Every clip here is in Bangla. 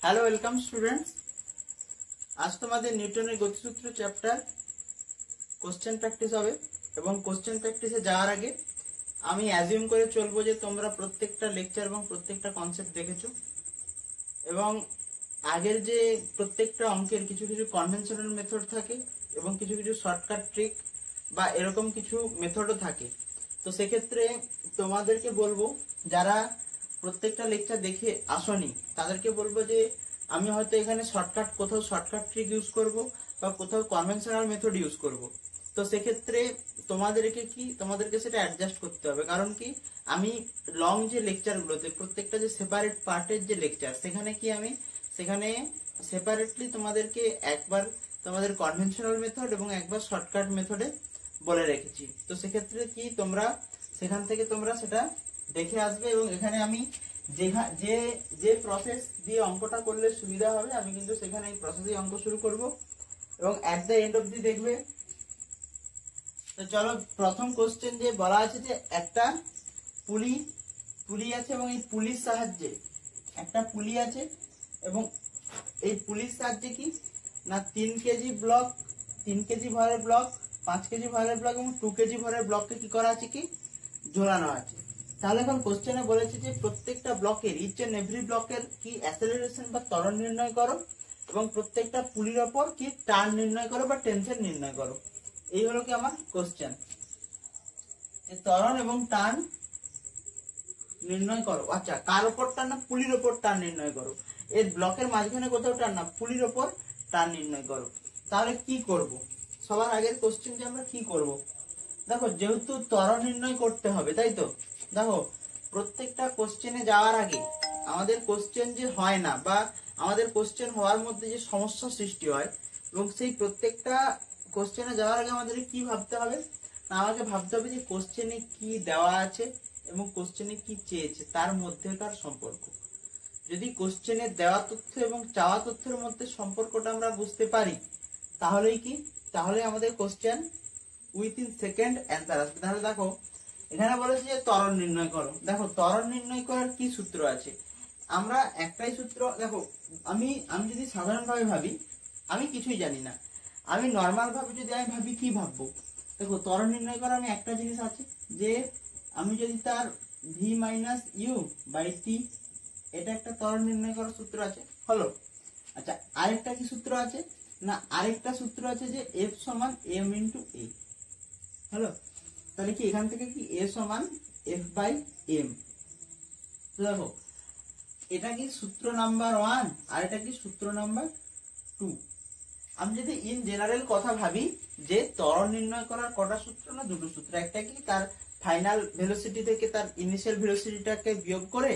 Hello welcome students. আজ তোমাদের নিউটনের গতিসূত্র চ্যাপ্টার কোশ্চেন প্র্যাকটিস হবে এবং কোশ্চেন প্র্যাকটিসে যাওয়ার আগে আমি অ্যাজিউম করে চলবো যে তোমরা প্রত্যেকটা লেকচার এবং প্রত্যেকটা কনসেপ্ট দেখেছো এবং আগের যে প্রত্যেকটা অঙ্কের কিছু কিছু কনভেনশনাল মেথড থাকে এবং কিছু কিছু শর্টকাট ট্রিক বা এরকম কিছু মেথডও থাকে। তো সেক্ষেত্রে তোমাদেরকে বলবো যারা প্রত্যেকটা লেকচার দেখে আসনি তাদেরকে বলবো যে আমি হয়তো এখানে কোথাও শর্টকাট ট্রিক ইউজ করব বা কোথাও কনভেনশনাল মেথড ইউজ করব। তো সেক্ষেত্রে তোমাদেরকে সেটা অ্যাডজাস্ট করতে হবে, কারণ কি আমি লং যে লেকচারগুলোতে প্রত্যেকটা যে সেপারেট পার্টের যে লেকচার সেখানে সেপারেটলি তোমাদেরকে একবার তোমাদের কনভেনশনাল মেথড এবং একবার শর্টকাট মেথডে বলে রেখেছি। তো সেক্ষেত্রে কি তোমরা সেখান থেকে তোমরা সেটা দেখে আসবে এবং এখানে আমি যে প্রসেস দিয়ে অঙ্কটা করলে সুবিধা হবে আমি কিন্তু সেখানে এই প্রসেসে অঙ্ক শুরু করব এবং অ্যাট দ্য এন্ড অবধি দেখবে। তো চলো, প্রথম কোশ্চেন যে বলা আছে যে একটা পুলি আছে এবং এই পুলির সাহায্যে একটা পুলি আছে এবং এই পুলির সাহায্যে কি না 3 কেজি ব্লক, 3 কেজি ভরের ব্লক, 5 কেজি ভরের ব্লক এবং 2 কেজি ভরের ব্লককে কি করা আছে, কি ঝোলানো আছে। তাহলে এখন কোশ্চেনে বলেছে যে প্রত্যেকটা ব্লকের ইচ এন্ড এভরি ব্লকের কি অ্যাসেলারেশন বা ত্বরণ নির্ণয় করো এবং প্রত্যেকটা পুলির ওপর কি টার্ন নির্ণয় করো বা টেনশন নির্ণয় করো। এই হলো কি আমার কোশ্চেন, যে ত্বরণ এবং টার্ন নির্ণয় করো। আচ্ছা, কার ওপর টার্ন? না পুলির ওপর টার্ন নির্ণয় করো। এর ব্লকের মাঝখানে কোথাও টার্ন না, পুলির ওপর টার্ন নির্ণয় করো। তাহলে কি করব? সবার আগের কোশ্চেন যে আমরা কি করব, দেখো যেহেতু ত্বরণ নির্ণয় করতে হবে তাই তো, দেখো প্রত্যেকটা কোশ্চেনে যাওয়ার আগে আমাদের কোশ্চেন যে হয় না বা আমাদের কোশ্চেন হওয়ার মধ্যে যে সমস্যা সৃষ্টি হয় এবং সেই প্রত্যেকটা কোশ্চেনে যাওয়ার আগে আমাদের কি ভাবতে হবে না, আমাকে ভাবতে হবে যে কোশ্চেনে কি দেওয়া আছে এবং কোশ্চেনে কি চেয়েছে তার মধ্যেকার সম্পর্ক। যদি কোশ্চেনে দেওয়া তথ্য এবং চাওয়া তথ্যের মধ্যে সম্পর্কটা আমরা বুঝতে পারি তাহলে আমাদের কোশ্চেন উইথিন সেকেন্ড অ্যান্সার আসবে। তাহলে দেখো এখানে বলেছে যে ত্বরণ নির্ণয় করো। দেখো ত্বরণ নির্ণয় করার কি সূত্র আছে? আমরা একটাই সূত্র, দেখো আমি যদি সাধারণভাবে ভাবি, আমি কিছুই জানি না, আমি নর্মাল ভাবে যদি আমি ভাবি, কি ভাববো? দেখো ত্বরণ নির্ণয় করার আমি একটা জিনিস আছে যে আমি যদি তার V minus you by T, এটা একটা ত্বরণ নির্ণয় করার সূত্র আছে, হলো। আচ্ছা, আরেকটা কি সূত্র আছে না, আরেকটা সূত্র আছে যে এফ সমান এম ইন্টু এ, হলো। তাহলে কি এখান থেকে কি এ সমান এফ বাই এম। দেখো এটা কি সূত্র নাম্বার 1 আর এটা কি সূত্র নাম্বার 2। আমি যদি ইন জেনারেল কথা ভাবি যে ত্বরণ নির্ণয় করার কটা সূত্র না, দুটো সূত্র। একটা কি তার ফাইনাল ভেলোসিটি থেকে তার ইনিশিয়াল ভেলোসিটিটাকে বিয়োগ করে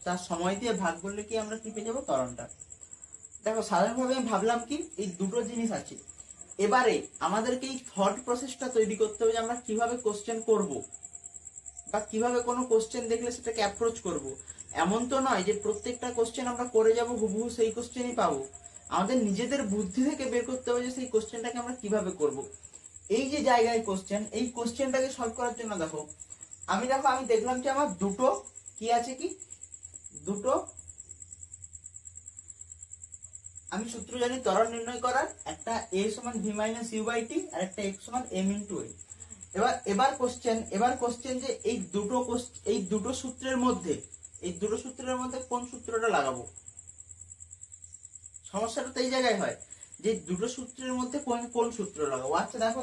তার সময় দিয়ে ভাগ করলে কি আমরা কি পেয়ে যাবো, ত্বরণটা। দেখো সাধারণভাবে আমি ভাবলাম কি এই দুটো জিনিস আছে। এবারে আমাদেরকে এই থট প্রসেসটা তৈরি করতে হবে যে আমরা কিভাবে কোশ্চেন করব বা কিভাবে কোনো কোশ্চেন দেখলে সেটাকে অ্যাপ্রোচ করব। এমন তো নয় যে প্রত্যেকটা কোশ্চেন আমরা করে যাব হুবহু সেই কোশ্চেনই পাবো। আমাদের নিজেদের বুদ্ধি থেকে বের করতে হবে যে সেই কোশ্চেনটাকে আমরা কিভাবে করব। এই যে জায়গায় কোশ্চেন, এই কোশ্চেনটাকে সলভ করার জন্য দেখো আমি দেখলাম যে আমার দুটো কি আছে, কি দুটো আমি সূত্র জানি ত্বরণ নির্ণয় করার, একটা a সমান v minus you by T আর একটা x সমান m ইন্টু a। এবার কোশ্চেন যে এই দুটো সূত্রের মধ্যে কোন সূত্রটা লাগাবো। সমস্যাটা তো এই জায়গায় হয় যে দুটো সূত্রের মধ্যে কোন সূত্র লাগাবো। আচ্ছা দেখো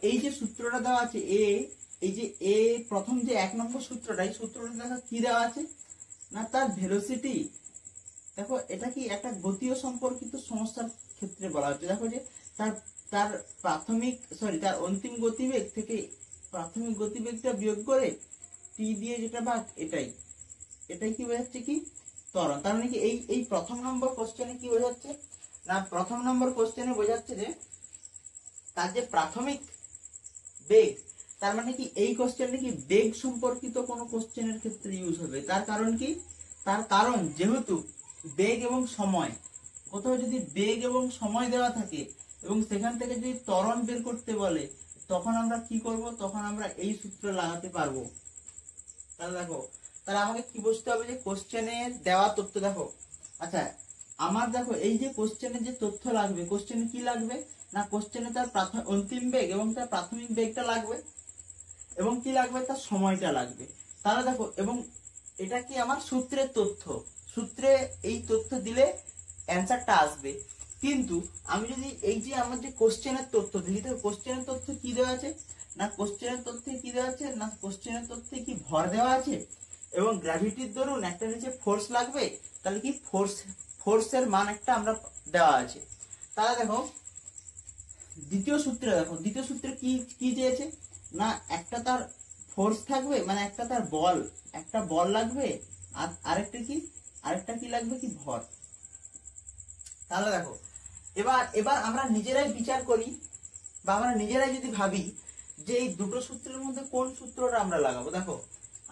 এই যে সূত্রটা দেওয়া আছে এই যে এ প্রথম যে 1 নম্বর সূত্রটা, এই সূত্রটা দেখো কি দেওয়া আছে না, তার ভেলোসিটি। দেখো এটা কি একটা গতীয় সম্পর্কিত সমস্যার ক্ষেত্রে বলা হচ্ছে। দেখো যে তার তার অন্তিম গতিবেগ থেকে প্রাথমিক গতিবেগটা বিয়োগ করে টি দিয়ে যেটা ভাগ, এটাই কি বোঝাচ্ছে, কি ত্বরণ। তার মানে কি এই প্রথম নম্বর কোশ্চেনে কি বোঝাচ্ছে না, প্রথম নম্বর কোশ্চেনে বোঝাচ্ছে যে তার যে প্রাথমিক বেগ, তার মানে কি এই কোশ্চেনটা কি বেগ সম্পর্কিত কোনো কোশ্চেনের ক্ষেত্রে ইউজ হবে। তার কারণ কি, তার কারণ যেহেতু বেগ এবং সময়, কোথাও যদি বেগ এবং সময় দেওয়া থাকে এবং সেখান থেকে যদি ত্বরণ বের করতে বলে তখন আমরা কি করব, তখন আমরা এই সূত্র লাগাতে পারবো। তাহলে দেখো তাহলে আমাকে কি বুঝতে হবে যে কোশ্চেনে দেওয়া তথ্য, দেখো আচ্ছা, আমার দেখো এই যে কোশ্চেনে যে তথ্য লাগবে, কোশ্চেনে কি লাগবে না, কোশ্চেনে তার অন্তিম বেগ এবং তার প্রাথমিক বেগটা লাগবে, এবং কি লাগবে, তার সময়টা লাগবে। তাহলে দেখো, এবং এটা কি আমার সূত্রের তথ্য, সূত্রে এই তথ্য দিলে অ্যান্সারটা আসবে। কিন্তু আমি যদি এই যে আমার যে কোশ্চেনের তথ্য দিই, তো কোশ্চেনের তথ্য কি দেওয়া আছে না, কোশ্চেনের তথ্যে কি দেওয়া আছে না, কোশ্চেনের তথ্যে কি ভর দেওয়া আছে এবং গ্র্যাভিটির দরুন একটা নিচে ফোর্স লাগবে, তাহলে কি ফোর্সের মান একটা আমরা দেওয়া আছে। তাহলে দেখো দ্বিতীয় সূত্রে, দেখো দ্বিতীয় সূত্রে কি কি চেয়েছে না, একটা তার ফোর্স থাকবে, মানে একটা তার বল, একটা বল লাগবে, আর আরেকটা কি লাগবে কি ভর। তাহলে দেখো এবার এবার আমরা নিজেরাই বিচার করি, বা আমরা নিজেরাই যদি ভাবি যে এই দুটো সূত্রের মধ্যে কোন সূত্রটা আমরা লাগাবো। দেখো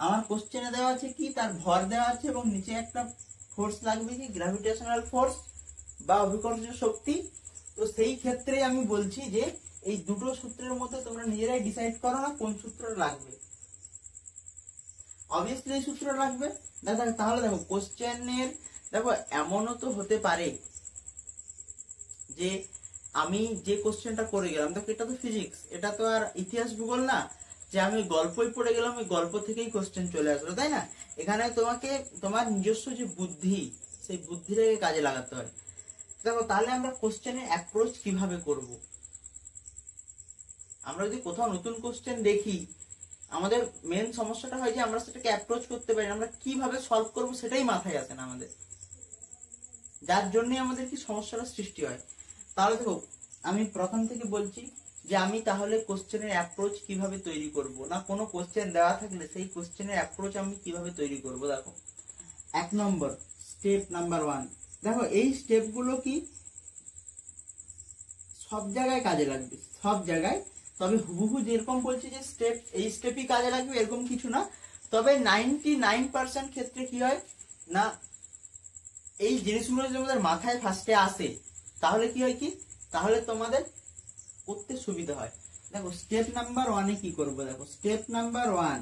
আমার কোশ্চেনে দেওয়া আছে কি, তার ভর দেওয়া আছে এবং নিচে একটা ফোর্স লাগবে কি, গ্র্যাভিটেশনাল ফোর্স বা অভিকর্ষীয় শক্তি। তো সেই ক্ষেত্রে আমি বলছি যে এই দুটো সূত্রের মধ্যে তোমরা নিজেরাই ডিসাইড করো না কোন সূত্র লাগবে। অবভিয়াসলি এই সূত্র লাগবে। দেখো তাহলে দেখো কোশ্চেনের, দেখো এমনও তো হতে পারে যে আমি যে কোশ্চেনটা করে গেলাম, দেখো এটা তো ফিজিক্স, এটা তো আর ইতিহাস ভূগোল না যে আমি গল্পই পড়ে গেলাম, ওই গল্প থেকেই কোশ্চেন চলে আসলো, তাই না। এখানে তোমাকে তোমার নিজস্ব যে বুদ্ধি, সেই বুদ্ধিটাকে কাজে লাগাতে হয়। দেখো তাহলে আমরা কোশ্চেনের অ্যাপ্রোচ কিভাবে করব। আমরা যদি কোথাও নতুন কোশ্চেন দেখি, আমাদের মেন সমস্যাটা হয় যে আমরা সেটাকে অ্যাপ্রোচ করতে পারি না, আমরা কিভাবে সলভ করব সেটাই মাথায় আসে না আমাদের, যার জন্য আমাদের কি সমস্যাটা সৃষ্টি হয়। তাহলে দেখো আমি প্রথম থেকে বলছি যে আমি তাহলে কোশ্চেনের অ্যাপ্রোচ কিভাবে তৈরি করব, না কোনো কোশ্চেন দেওয়া থাকলে সেই কোশ্চেনের অ্যাপ্রোচ আমি কিভাবে তৈরি করব। দেখো 1 নম্বর স্টেপ নাম্বার 1, দেখো এই স্টেপগুলো কি সব জায়গায় কাজে লাগবে, সব জায়গায়। তবে হুবহু যেরকম বলছি যে স্টেপ, এই স্টেপই কাজে লাগবে এরকম কিছু না। তবে 99% ক্ষেত্রে কি হয় না, এই জিনিসগুলো যদি আমাদের মাথায় ফার্স্টে আসে, তাহলে কি হয় কি, তাহলে তোমাদের করতে সুবিধা হয়। দেখো স্টেপ নাম্বার 1 কি করব, দেখো স্টেপ নাম্বার 1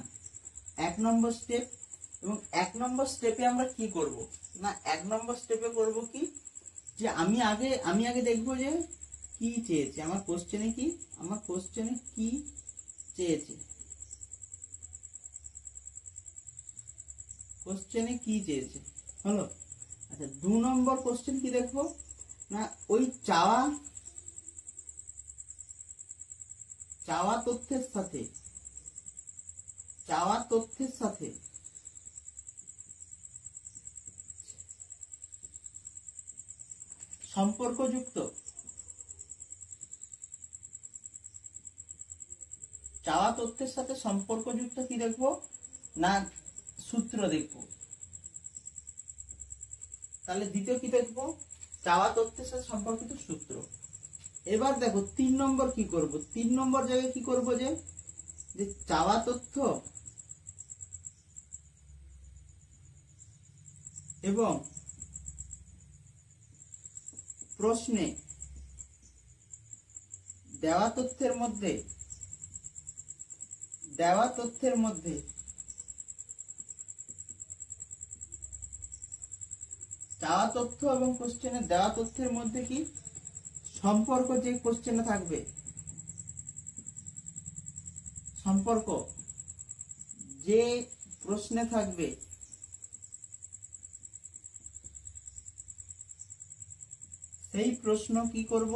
1 নম্বর স্টেপ, এবং 1 নম্বর স্টেপে আমরা কি করব না, 1 নম্বর স্টেপে করব কি, যে আমি আগে দেখবো যে কি চেয়েছে আমার কোশ্চেনে, কি চেয়েছে, কোশ্চেনে কি চেয়েছে হলো। আচ্ছা 2 নম্বর কোশ্চেন কি দেখবো না, ওই চাওয়া তথ্যের সাথে সম্পর্কযুক্ত, চাওয়া তথ্যের সাথে সম্পর্কযুক্ত কি দেখবো না, সূত্র দেখবো। তাহলে দ্বিতীয় কি দেখবো, চাওয়া তথ্যের সাথে সম্পর্কিত সূত্র। এবার দেখো 3 নম্বর কি করব, 3 নম্বর জায়গায় কি করব, যে চাওয়া তথ্য এবং প্রশ্নে দেওয়া তথ্যের মধ্যে চাওয়া তথ্য এবং কোশ্চেনে দেওয়া তথ্যের মধ্যে কি সম্পর্ক, যে কোশ্চেনে থাকবে সম্পর্ক, যে প্রশ্নে থাকবে সেই প্রশ্ন কি করব,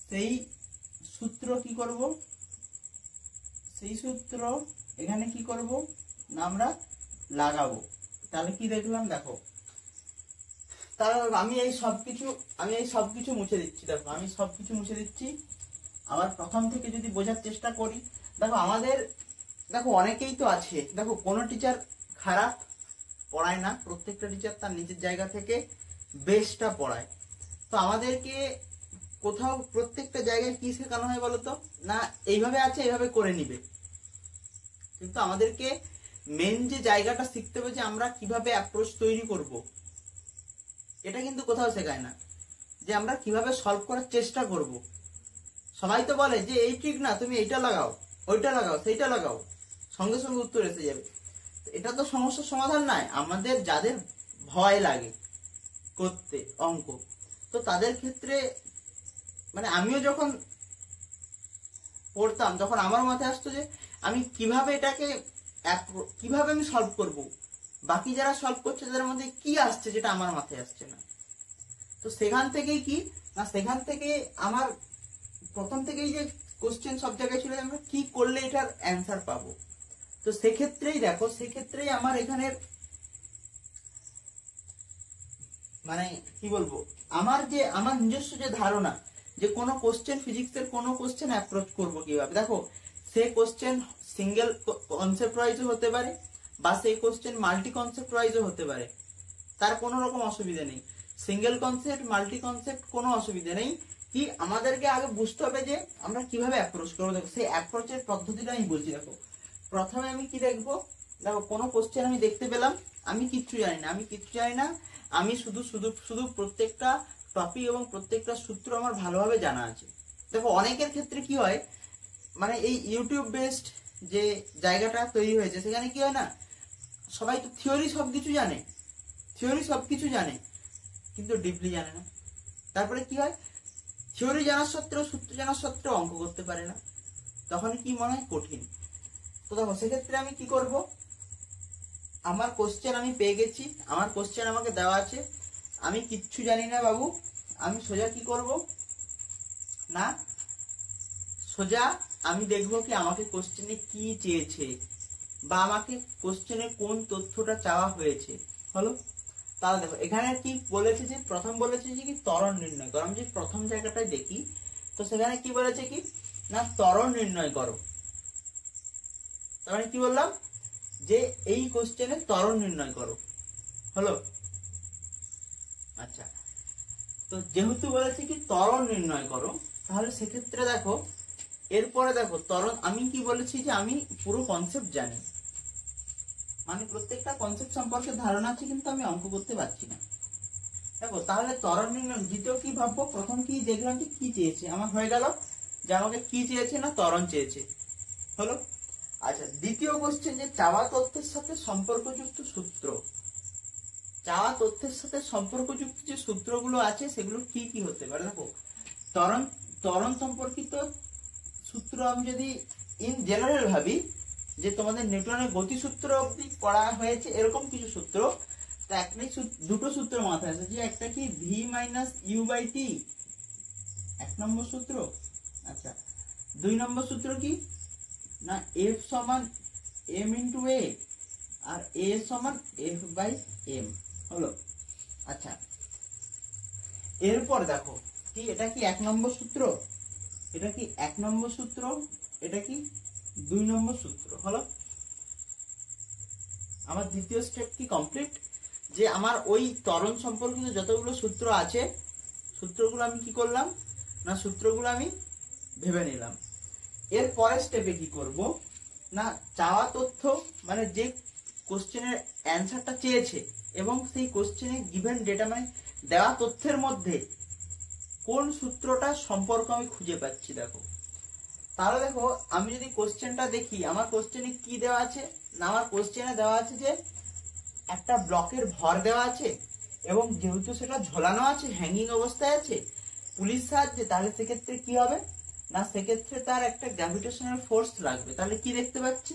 সেই সূত্র কি করব, সেই সূত্র এখানে কি করব না আমরা লাগাবো। তাহলে কি দেখলাম, দেখো তাহলে আমি এই সবকিছু মুছে দিচ্ছি। দেখো আমি সবকিছু মুছে দিচ্ছি, আবার প্রথম থেকে যদি বোঝার চেষ্টা করি। দেখো আমাদের, দেখো অনেকেই তো আছে, দেখো কোনো টিচার খারাপ পড়ায় না, প্রত্যেকটা টিচার তার নিজের জায়গা থেকে বেস্টটা পড়ায়। তো আমাদেরকে কোথাও প্রত্যেকটা জায়গায় কি শেখানো হয় বলতো না, এইভাবে আছে এইভাবে করে নিবে, কিন্তু আমাদেরকে মেন যে জায়গাটা শিখতে হবে যে আমরা কিভাবে অ্যাপ্রোচ তৈরি করব, এটা কিন্তু কোথাও শেখায় না, যে আমরা কিভাবে সলভ করার চেষ্টা করব। সবাই তো বলে যে এই ঠিক না, তুমি এইটা লাগাও, ওইটা লাগাও, সেইটা লাগাও, সঙ্গে সঙ্গে উত্তর এসে যাবে। এটা তো সমস্যার সমাধান নয়, আমাদের যাদের ভয় লাগে করতে অঙ্ক, তো তাদের ক্ষেত্রে মানে আমিও যখন পড়তাম তখন আমার মাথায় আসতো যে আমি কিভাবে এটাকে কিভাবে আমি সলভ করব, বাকি যারা সলভ করছে তাদের মধ্যে কি আসছে যেটা আমার মাথায় আসছে না। তো সেখান থেকেই কি না, সেখান থেকে আমার প্রথম থেকেই যে কোশ্চেন সব জায়গায় ছিল আমরা কি করলে এটার অ্যান্সার পাবো। তো সেক্ষেত্রেই দেখো, সেক্ষেত্রেই আমার এখানের মানে কি বলবো, আমার নিজস্ব যে ধারণা যে কোনো কোশ্চেন, ফিজিক্সের কোনো কোশ্চেন অ্যাপ্রোচ করবো কিভাবে। দেখো সেই কোশ্চেন সিঙ্গেল কনসেপ্ট ওয়াইজও হতে পারে বা সেই কোশ্চেন মাল্টি কনসেপ্ট ওয়াইজও হতে পারে, তার কোনো রকম অসুবিধা নেই। সিঙ্গেল কনসেপ্ট, মাল্টি কনসেপ্ট কোনো অসুবিধা নেই। কি আমাদেরকে আগে বুঝতে হবে যে আমরা কিভাবে অ্যাপ্রোচ করবো। দেখো সেই অ্যাপ্রোচের পদ্ধতিটা আমি বলছি। দেখো প্রথমে আমি কি দেখবো, দেখো কোনো কোশ্চেন আমি দেখতে পেলাম, আমি কিচ্ছু জানি না, আমি শুধু শুধু শুধু প্রত্যেকটা টপিক এবং প্রত্যেকটা সূত্র আমার ভালোভাবে জানা আছে। দেখো অনেকের ক্ষেত্রে কি হয়, মানে এই ইউটিউব বেসড যে জায়গাটা তৈরি হয়েছে সেখানে কি হয় না, সবাই তো থিওরি সবকিছু জানে কিন্তু ডিপলি জানে না। তারপরে কি হয়, থিওরি জানার সত্ত্বেও, সূত্র জানার সত্ত্বেও অঙ্ক করতে পারে না, তখন কি মনে হয় কঠিন। তো দেখো সেক্ষেত্রে আমি কি করব, আমার কোশ্চেন আমি পেয়ে গেছি, আমার কোশ্চেন আমাকে দেওয়া আছে, আমি কিচ্ছু জানি না বাবু, আমি সোজা কি করব না, সোজা আমি দেখবো কি আমাকে কোশ্চেনে কি চেয়েছে বা আমাকে কোশ্চেনে কোন তথ্যটা চাওয়া হয়েছে। হলো, তাহলে দেখো এখানে কি বলেছে যে প্রথম বলেছে যে কি ত্বরণ নির্ণয় করো। আমি যদি প্রথম জায়গাটায় দেখি তো সেখানে কি বলেছে কি না ত্বরণ নির্ণয় করো। তার মানে কি বললাম যে এই কোশ্চেনে ত্বরণ নির্ণয় করো। হলো, আচ্ছা, তো যেহেতু বলেছে কি ত্বরণ নির্ণয় করো, তাহলে সেক্ষেত্রে দেখো এরপরে দেখো ত্বরণ, আমি কি বলেছি যে আমি পুরো কনসেপ্ট জানি, মানে প্রত্যেকটা কনসেপ্ট সম্পর্কে ধারণা আছে কিন্তু আমি অঙ্ক করতে পারছি না। দেখো তাহলে ত্বরণ নির্ণয়, দ্বিতীয় কি ভাববো, প্রথম কি দেখলাম যে কি চেয়েছে, আমার হয়ে গেল যে আমাকে কি চেয়েছে না ত্বরণ চেয়েছে। হলো, আচ্ছা, দ্বিতীয় কোশ্চেন যে চাওয়া তথ্যের সাথে সম্পর্কযুক্ত সূত্র, চাওয়া তথ্যের সাথে সম্পর্কযুক্ত যে সূত্রগুলো আছে সেগুলো কি কি হতে পারে। দেখো ত্বরণ সম্পর্কিত সূত্র আমি যদি ইন জেনারেল ভাবি যে তোমাদের নিউটনের গতিসূত্র অবধি পড়া হয়েছে এরকম কিছু সূত্র, তো একটাই দুটো সূত্র মাথায় আছে, যে একটা কি V minus you by T, এক নম্বর সূত্র। আচ্ছা, দুই নম্বর সূত্র কি না এফ সমান এম ইন্টু এ আর এ সমান এফ বাই এম। হলো, আচ্ছা, এরপর দেখো কি এটা কি এক নম্বর সূত্র, এটা কি এক নম্বর সূত্র, এটা কি দুই নম্বর সূত্র। হলো, আমার দ্বিতীয় স্টেপ কি কমপ্লিট, যে আমার ওই ত্বরণ সম্পর্কিত যতগুলো সূত্র আছে সূত্রগুলো আমি কি করলাম না সূত্রগুলো আমি ভেবে নিলাম। এর পরের স্টেপে কি করব না চাওয়া তথ্য, মানে যে কোশ্চেনের অ্যান্সারটা চেয়েছে এবং সেই কোশ্চেনে গিভেন ডেটা, মানে দেওয়া তথ্যের মধ্যে কোন সূত্রটা সম্পর্ক আমি খুঁজে পাচ্ছি। দেখো তাহলে দেখো আমি যদি কোশ্চেনটা দেখি, আমার কোশ্চেনে কি দেওয়া আছে না, আমার কোশ্চেনে দেওয়া আছে যে একটা ব্লকের ভর দেওয়া আছে এবং যেহেতু সেটা ঝোলানো আছে, হ্যাঙ্গিং অবস্থায় আছে পুলিশ সাহায্যে, তাহলে সেক্ষেত্রে কি হবে না সেক্ষেত্রে তার একটা গ্র্যাভিটেশনাল ফোর্স লাগবে। তাহলে কি দেখতে পাচ্ছি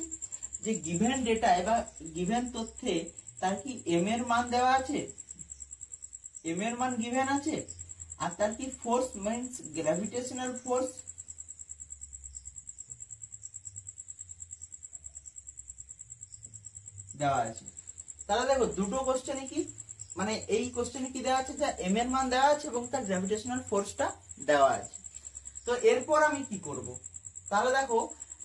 যে গিভেন ডেটা এবং গিভেন তথ্যে তার কি এম এর মান দেওয়া আছে, এম এর মান গিভেন আছে, আর তার কি ফোর্স মিন্স গ্র্যাভিটেশনাল ফোর্স দেওয়া আছে। তাহলে দেখো দুটো কোশ্চেনে কি মানে এই কোশ্চেনে কি দেওয়া আছে যে এম এর মান দেওয়া আছে এবং তার গ্র্যাভিটেশনাল ফোর্সটা দেওয়া আছে। তো এরপর আমি কি করব, তাহলে দেখো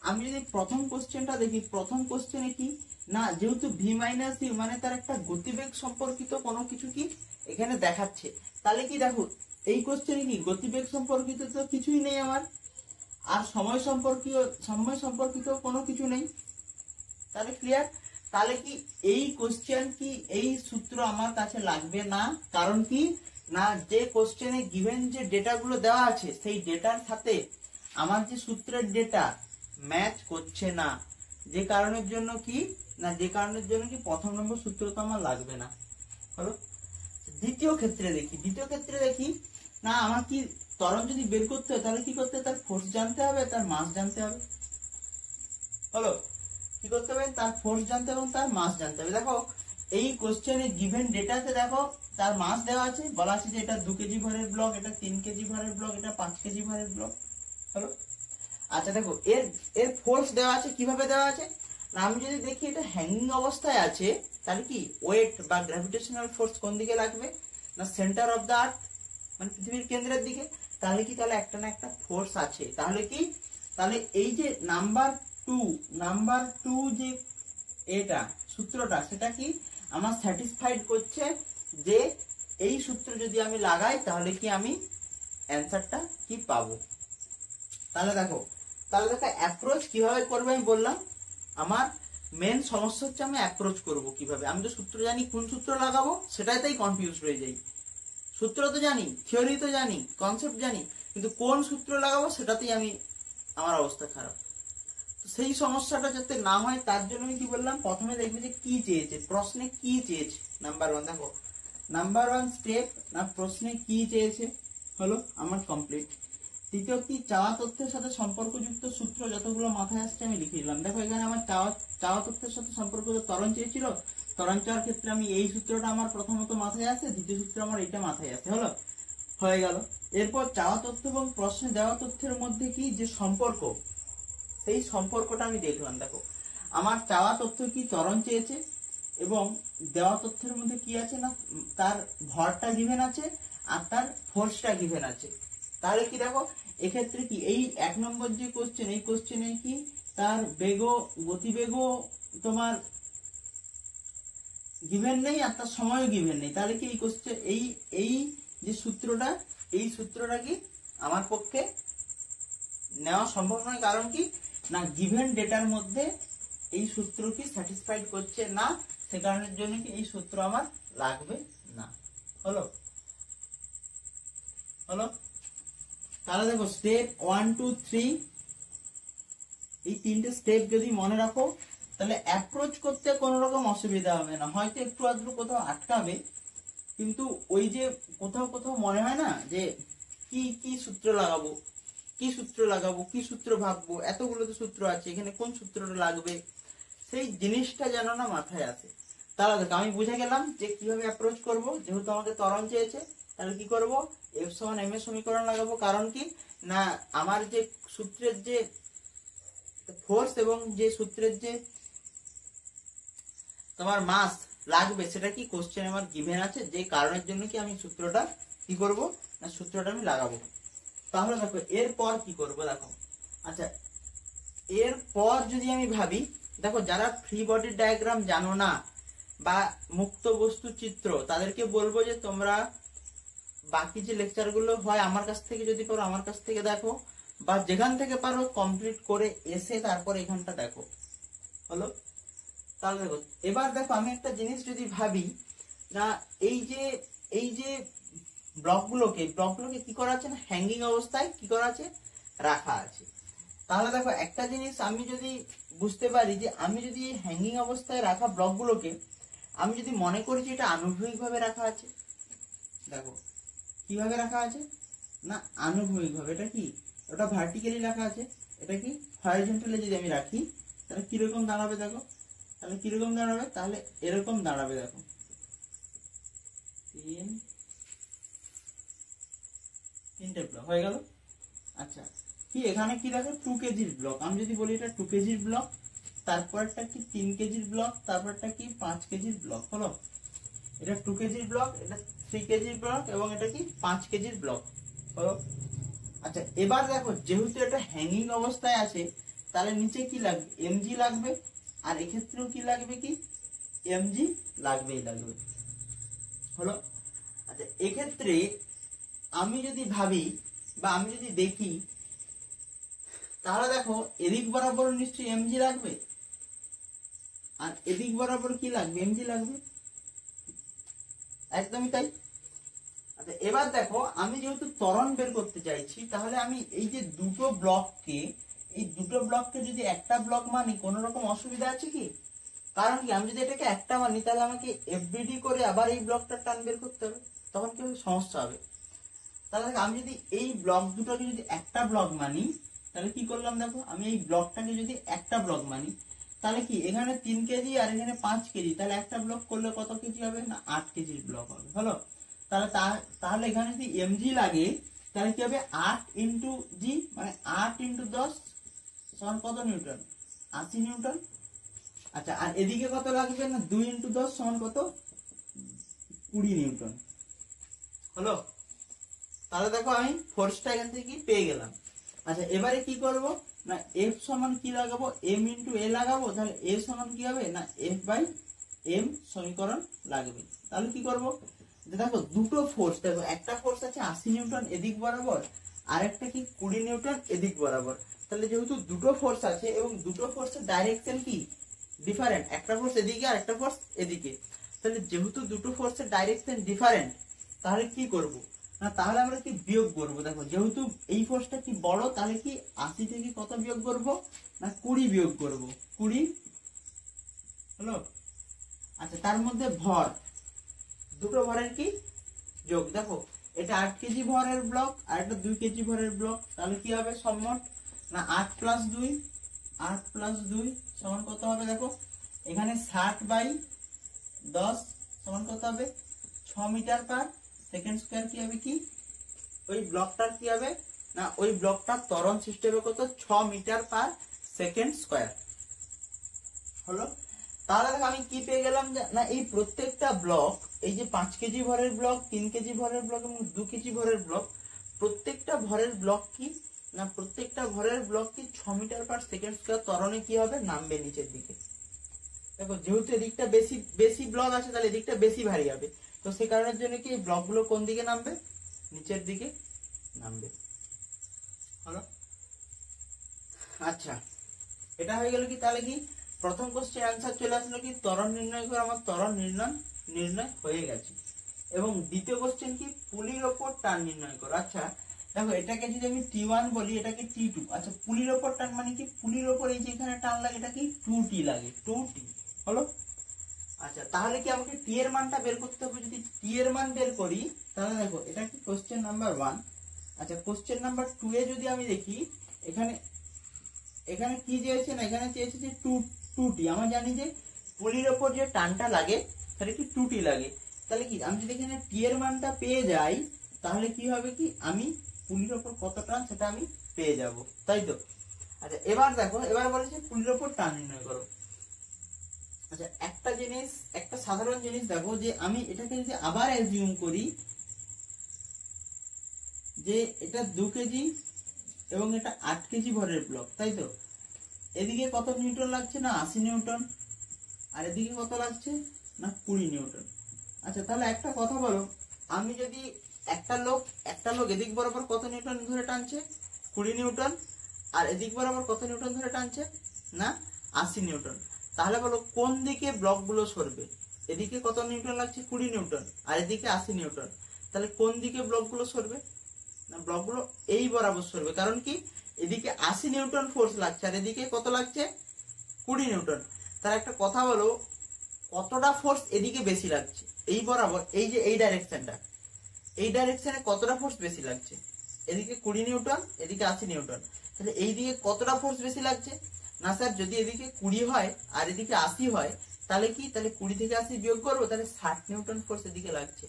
আমি যদি প্রথম কোশ্চেনটা দেখি, প্রথম কোশ্চেনে কি না যেহেতু ভি মাইনাস ইউ মানে তার একটা গতিবেগ সম্পর্কিত কোনো কিছু কি এখানে দেখাচ্ছে, তাহলে কি দেখো এই কোশ্চেনে কি গতিবেগ সম্পর্কিত তো কিছুই নেই আমার, আর সময় সম্পর্কিত কোনো কিছু নেই। তাহলে ক্লিয়ার, তাহলে কি এই কোশ্চেন কি এই সূত্র আমার কাছে লাগবে না, কারণ কি না যে কোশ্চেনে গিভেন যে ডেটাগুলো দেওয়া আছে সেই ডেটার সাথে আমার যে সূত্রের ডেটা ম্যাচ করছে না, যে কারণের জন্য কি না, যে কারণের জন্য কি প্রথম নম্বর সূত্র তো আমার লাগবে না। হলো। দ্বিতীয় ক্ষেত্রে দেখি না, আমার কি ত্বরণ যদি বের করতে হয় তাহলে কি করতে হবে, তার ফোর্স জানতে হবে, তার মাস জানতে হবে। হলো, কি করতে হবে, তার ফোর্স জানতে হবে এবং তার মাস জানতে হবে। দেখো এই কোশ্চেনে গিভেন ডেটাতে দেখো তার মাস দেওয়া আছে, বলা আছে যে এটা 2 কেজি ভরের ব্লক, এটা 3 কেজি ভরের ব্লক, এটা 5 কেজি ভরের ব্লক। হলো। আচ্ছা দেখো এর ফোর্স দেওয়া আছে, কিভাবে দেওয়া আছে না, আমি যদি দেখি এটা হ্যাঙ্গিং অবস্থায় আছে তাহলে কি ওয়েট বা গ্র্যাভিটেশনাল ফোর্স কোন দিকে লাগবে না, সেন্টার অফ দা আর্থ, মানে পৃথিবীর কেন্দ্রের দিকে। তাহলে কি, তাহলে একটা না একটা ফোর্স আছে। তাহলে কি, তাহলে এই যে নাম্বার টু যে এটা সূত্রটা, সেটা কি আমার স্যাটিসফাইড করছে যে এই সূত্র যদি আমি লাগাই তাহলে কি আমি অ্যান্সারটা কি পাবো। তাহলে দেখো অ্যাপ্রোচ কিভাবে করবে আমি বললাম, আমার মেন সমস্যা হচ্ছে আমি অ্যাপ্রোচ করব কিভাবে। আমি তো সূত্র জানি, কোন সূত্র লাগাবো সেটাতেই কনফিউজ হয়ে যাই। সূত্র তো জানি, থিওরি তো জানি, কনসেপ্ট জানি, কিন্তু কোন সূত্র লাগাবো সেটাতেই আমার অবস্থা খারাপ। সেই সমস্যাটা যাতে না হয় তার জন্য আমি কি বললাম, প্রথমে দেখবে যে কি চেয়েছে, প্রশ্নে কি চেয়েছে। নাম্বার 1 দেখো, নাম্বার 1 স্টেপ না, প্রশ্নে কি চেয়েছে হলো আমার কমপ্লিট। দ্বিতীয় কি, চাওয়া তথ্যের সাথে সম্পর্কযুক্ত সূত্র যতগুলো মাথায় আসছে আমি লিখে দিলাম। দেখো এখানে আমার চাওয়া তথ্যের সাথে সম্পর্কিত ত্বরণ চেয়েছিল, ত্বরণ চাওয়ার ক্ষেত্রে আমি এই সূত্রটা আমার প্রথমত মাথায় আসে, দ্বিতীয় সূত্র আমার এটা মাথায় আসে। হলো, হয়ে গেল। এরপর চাওয়া তথ্য এবং প্রশ্নে দেওয়া তথ্যের মধ্যে কি যে সম্পর্ক, সেই সম্পর্কটা আমি দেখলাম। দেখো আমার চাওয়া তথ্য কি, ত্বরণ চেয়েছে, এবং দেওয়া তথ্যের মধ্যে কি আছে না, তার ভরটা গিভেন আছে আর তার ফোর্সটা গিভেন আছে। তাহলে কি দেখো এক্ষেত্রে কি, এই 1 নম্বর যে কোশ্চেন, এই কোশ্চেনে কি তার গতিবেগও তোমার গিভেন নেই আর তার সময়ও গিভেন নেই। তাহলে কি এই কোশ্চেন, এই যে সূত্রটা, এই সূত্রটা কি আমার পক্ষে নেওয়া সম্ভব নয়। কারণ কি না, গিভেন ডেটার মধ্যে এই সূত্র কি স্যাটিসফাইড করছে না, সে কারণের জন্য কি এই সূত্র আমার লাগবে না। হলো। তাহলে দেখো স্টেপ 1 2 3, এই 3টে স্টেপ যদি মনে রাখো তাহলে অ্যাপ্রোচ করতে কোনো রকম অসুবিধা হবে না। হয়তো একটু আধটু কোথাও আটকাবে, কিন্তু ওই যে কোথাও মনে হয় না যে কি সূত্র লাগাবো, কি সূত্র ভাববো, এতগুলো তো সূত্র আছে, এখানে কোন সূত্রটা লাগবে, সেই জিনিসটা যেন না মাথায় আসে। তাহলে দেখো আমি বুঝে গেলাম যে কিভাবে অ্যাপ্রোচ করব। যেহেতু আমাকে ত্বরণ চেয়েছে, তাহলে কি করব, F সমান m এর সমীকরণ লাগাবো। কারণ কি না, আমার যে সূত্রের যে ফোর্স এবং যে সূত্রের যে তোমার মাস লাগবে সেটা কি কোশ্চেন আমার গিভেন আছে, যে কারণের জন্য কি আমি সূত্রটা কি করব না, সূত্রটা আমি লাগাবো। তাহলে দেখো এরপর কি করব, দেখো আচ্ছা এরপর যদি আমি ভাবি, দেখো যারা ফ্রি বডি ডায়াগ্রাম জানো না বা মুক্ত বস্তু চিত্র, তাদেরকে বলবো যে তোমরা বাকি যে লেকচারগুলো হয় আমার কাছ থেকে যদি পারো আমার কাছ থেকে দেখো, বা যেখান থেকে পারো কমপ্লিট করে এসে তারপর এখানটা দেখো। হলো। তাহলে দেখো এবার দেখো আমি একটা জিনিস যদি ভাবি না, এই যে ব্লকগুলোকে কি করা আছে না, হ্যাঙ্গিং অবস্থায় কি করা আছে, রাখা আছে। তাহলে দেখো একটা জিনিস আমি যদি বুঝতে পারি যে আমি যদি হ্যাঙ্গিং অবস্থায় রাখা ব্লকগুলোকে আমি যদি মনে করি যে এটা আনুভূমিক ভাবে রাখা আছে, দেখো কিভাবে রাখা আছে না, আনুভূমিক ভাবে। এটা কি, ওটা ভার্টিক্যালি রাখা আছে, এটা কি হরাইজন্টালি যদি আমি রাখি তাহলে কিরকম দাঁড়াবে, দেখো তাহলে কিরকম দাঁড়াবে, তাহলে এরকম দাঁড়াবে। দেখো 3টে ব্লক হয়ে গেল। আচ্ছা কি এখানে কি দেখো 2 কেজির ব্লক, আমি যদি বলি এটা 2 কেজির ব্লক, তারপরটা কি 3 কেজির ব্লক, তারপরটা কি 5 কেজির ব্লক। হলো, এটা 2 কেজির ব্লক, এটা 3 কেজির ব্লক এবং এটা কি 5 কেজির ব্লক। হলো। আচ্ছা এবার দেখো যেহেতু এটা হ্যাঙ্গিং অবস্থায় আছে, তাহলে নিচে কি লাগবে, mg লাগবে, আর এক্ষেত্রেও কি লাগবে, কি mg লাগবেই লাগবে। হলো। আচ্ছা এক্ষেত্রে আমি যদি ভাবি বা আমি যদি দেখি, তাহলে দেখো এদিক বরাবর নিশ্চয়ই mg লাগবে, আর এদিক বরাবর কি লাগবে, mg লাগবে, একদমই তাই। আচ্ছা এবার দেখো আমি যেহেতু ত্বরণ বের করতে চাইছি, তাহলে আমি এই যে দুটো ব্লককে যদি একটা ব্লক মানি, কোন রকম অসুবিধা আছে কি কারণ কি, আমি যদি এটাকে একটা মানি তাহলে আমাকে এফবিডি করে আবার এই ব্লকটা টান বের করতে হবে, তখন কি সমস্যা হবে। তাহলে আমি যদি এই ব্লক দুটোকে যদি একটা ব্লক মানি, তাহলে কি করলাম দেখো, আমি এই ব্লকটাকে যদি একটা ব্লক মানি, তাহলে কি এখানে 3 কেজি আর এখানে 5 কেজি, তাহলে একটা ব্লক করলে কত কেজি হবে না 8 কেজির ব্লক হবে। হলো, তাহলে তাহলে এখানে যদি এমজি লাগে তাহলে কি হবে 8 ইন্টু জি, মানে 8 ইন্টু 10 সমান কত নিউটন, 80 নিউটন। আচ্ছা, আর এদিকে কত লাগবে না 2 ইন্টু 10 সমান কত, 20 নিউটন। হলো, তাহলে দেখো আমি ফোর্সটা এখান থেকে কি পেয়ে গেলাম। আচ্ছা, এবারে কি করব না, এফ সমান কি লাগাবো, এম ইন্টু এ লাগাবো, তাহলে এ সমান কি হবে না এফ বাই এম সমীকরণ লাগবে। তাহলে কি করব, দেখো দুটো ফোর্স, দেখো একটা ফোর্স আছে 80 নিউটন এদিক বরাবর, আর একটা কি 20 নিউটন এদিক বরাবর। তাহলে যেহেতু দুটো ফোর্স আছে এবং দুটো ফোর্সের ডাইরেকশন কি ডিফারেন্ট, একটা ফোর্স এদিকে আর একটা ফোর্স এদিকে, তাহলে যেহেতু দুটো ফোর্সের ডাইরেকশন ডিফারেন্ট, তাহলে কি করব না, তাহলে আমরা কি বিয়োগ করবো। দেখো যেহেতু এই ফোর্সটা কি বড়, তাহলে কি 80 থেকে কত বিয়োগ করব না 20 বিয়োগ করব, 20। হলো, আচ্ছা, তার মধ্যে ভর, দুটো ভরের কি যোগ। দেখো এটা 8 কেজি ভরের ব্লক আর এটা 2 কেজি ভরের ব্লক, তাহলে কি হবে সম্মট না 8 প্লাস 2, 8 প্লাস 2 সমান কত হবে, দেখো এখানে 60 বাই 10 সমান কত হবে 6 মিটার পার সেকেন্ড স্কয়ার। কি হবে কি ওই ব্লকটার কি হবে না, ওই ব্লকটার ত্বরণ সৃষ্টি হবে কত 6 মিটার পার সেকেন্ড স্কয়ার। হলো, তাহলে দেখো আমি কি পেয়ে গেলাম না, এই প্রত্যেকটা ব্লক, এই যে 5 কেজি ভরের ব্লক, 3 কেজি ভরের ব্লক এবং 2 কেজি ভরের ব্লক, প্রত্যেকটা ভরের ব্লক কি না, প্রত্যেকটা ভরের ব্লক কি 6 মিটার পার সেকেন্ড স্কয়ার ত্বরণে কি হবে নামবে নিচের দিকে। দেখো যেহেতু এদিকটা বেশি বেশি ব্লক আছে, তাহলে এদিকটা বেশি ভারী হবে, তো সেই কারণের জন্য কি ব্লকগুলো কোন দিকে নামবে, নিচের দিকে নামবে। হলো, আচ্ছা এটা হয়ে গেল কি, তাহলে কি প্রথম কোশ্চেন অ্যান্সার চলে আসলো কি ত্বরণ নির্ণয় করে, আমার ত্বরণ নির্ণয় হয়ে গেছে। এবং দ্বিতীয় কোশ্চেন কি পুলির ওপর টান নির্ণয় করো। আচ্ছা দেখো এটাকে যদি আমি T1 বলি, এটাকে T2। আচ্ছা, পুলির ওপর টান মানে কি, পুলির ওপর এই যে এখানে টান লাগে, এটা কি 2T লাগে, 2T। হলো, আচ্ছা তাহলে কি আমাকে টি এর মানটা বের করতে হবে। যদি টি এর মান বের করি, তাহলে দেখো এটা কি কোশ্চেন নাম্বার 1। আচ্ছা, কোশ্চেন নাম্বার 2 এ যদি আমি দেখি, এখানে এখানে কি চেয়েছে না, এখানে চেয়েছে যে 2T। আমরা জানি যে পুলির ওপর যে টানটা লাগে সেটা কি 2T লাগে। তাহলে কি আমি যদি এখানে টি এর মানটা পেয়ে যাই, তাহলে কি হবে কি আমি পুলির ওপর কত টান সেটা আমি পেয়ে যাব, তাই তো। আচ্ছা এবার দেখো, এবার বলেছে পুলির ওপর টান নির্ণয় করো। আচ্ছা একটা জিনিস, একটা সাধারণ জিনিস দেখো, যে আমি এটাকে যদি আবার অ্যাজিউম করি যে এটা 2 কেজি এবং এটা 8 কেজি ভরের ব্লক, তাই তো। এদিকে কত নিউটন লাগছে না 80 নিউটন, আর এদিকে কত লাগছে না 20 নিউটন। আচ্ছা তাহলে একটা কথা বলো, আমি যদি একটা লোক এদিক বরাবর কত নিউটন ধরে টানছে 20 নিউটন, আর এদিক বরাবর কত নিউটন ধরে টানছে না 80 নিউটন, তাহলে বলো কোন দিকে ব্লকগুলো সরবে। এদিকে কত নিউটন লাগছে 20 নিউটন আর এদিকে 80 নিউটন, তাহলে কোন দিকে ব্লকগুলো সরবে না ব্লকগুলো এই বরাবর সরবে। কারণ কি এদিকে 80 নিউটন ফোর্স লাগছে আর এদিকে কত লাগছে 20 নিউটন। তার একটা কথা বলো, কতটা ফোর্স এদিকে বেশি লাগছে এই বরাবর, এই যে এই ডাইরেকশনটা, এই ডাইরেকশনে কতটা ফোর্স বেশি লাগছে, এদিকে 20 নিউটন এদিকে 80 নিউটন, তাহলে এই দিকে কতটা ফোর্স বেশি লাগছে না স্যার, যদি এদিকে 20 হয় আর এদিকে 80 হয়, তাহলে কি তাহলে 20 থেকে 80 বিয়োগ করবো, তাহলে 60 নিউটন ফোর্স এদিকে লাগছে,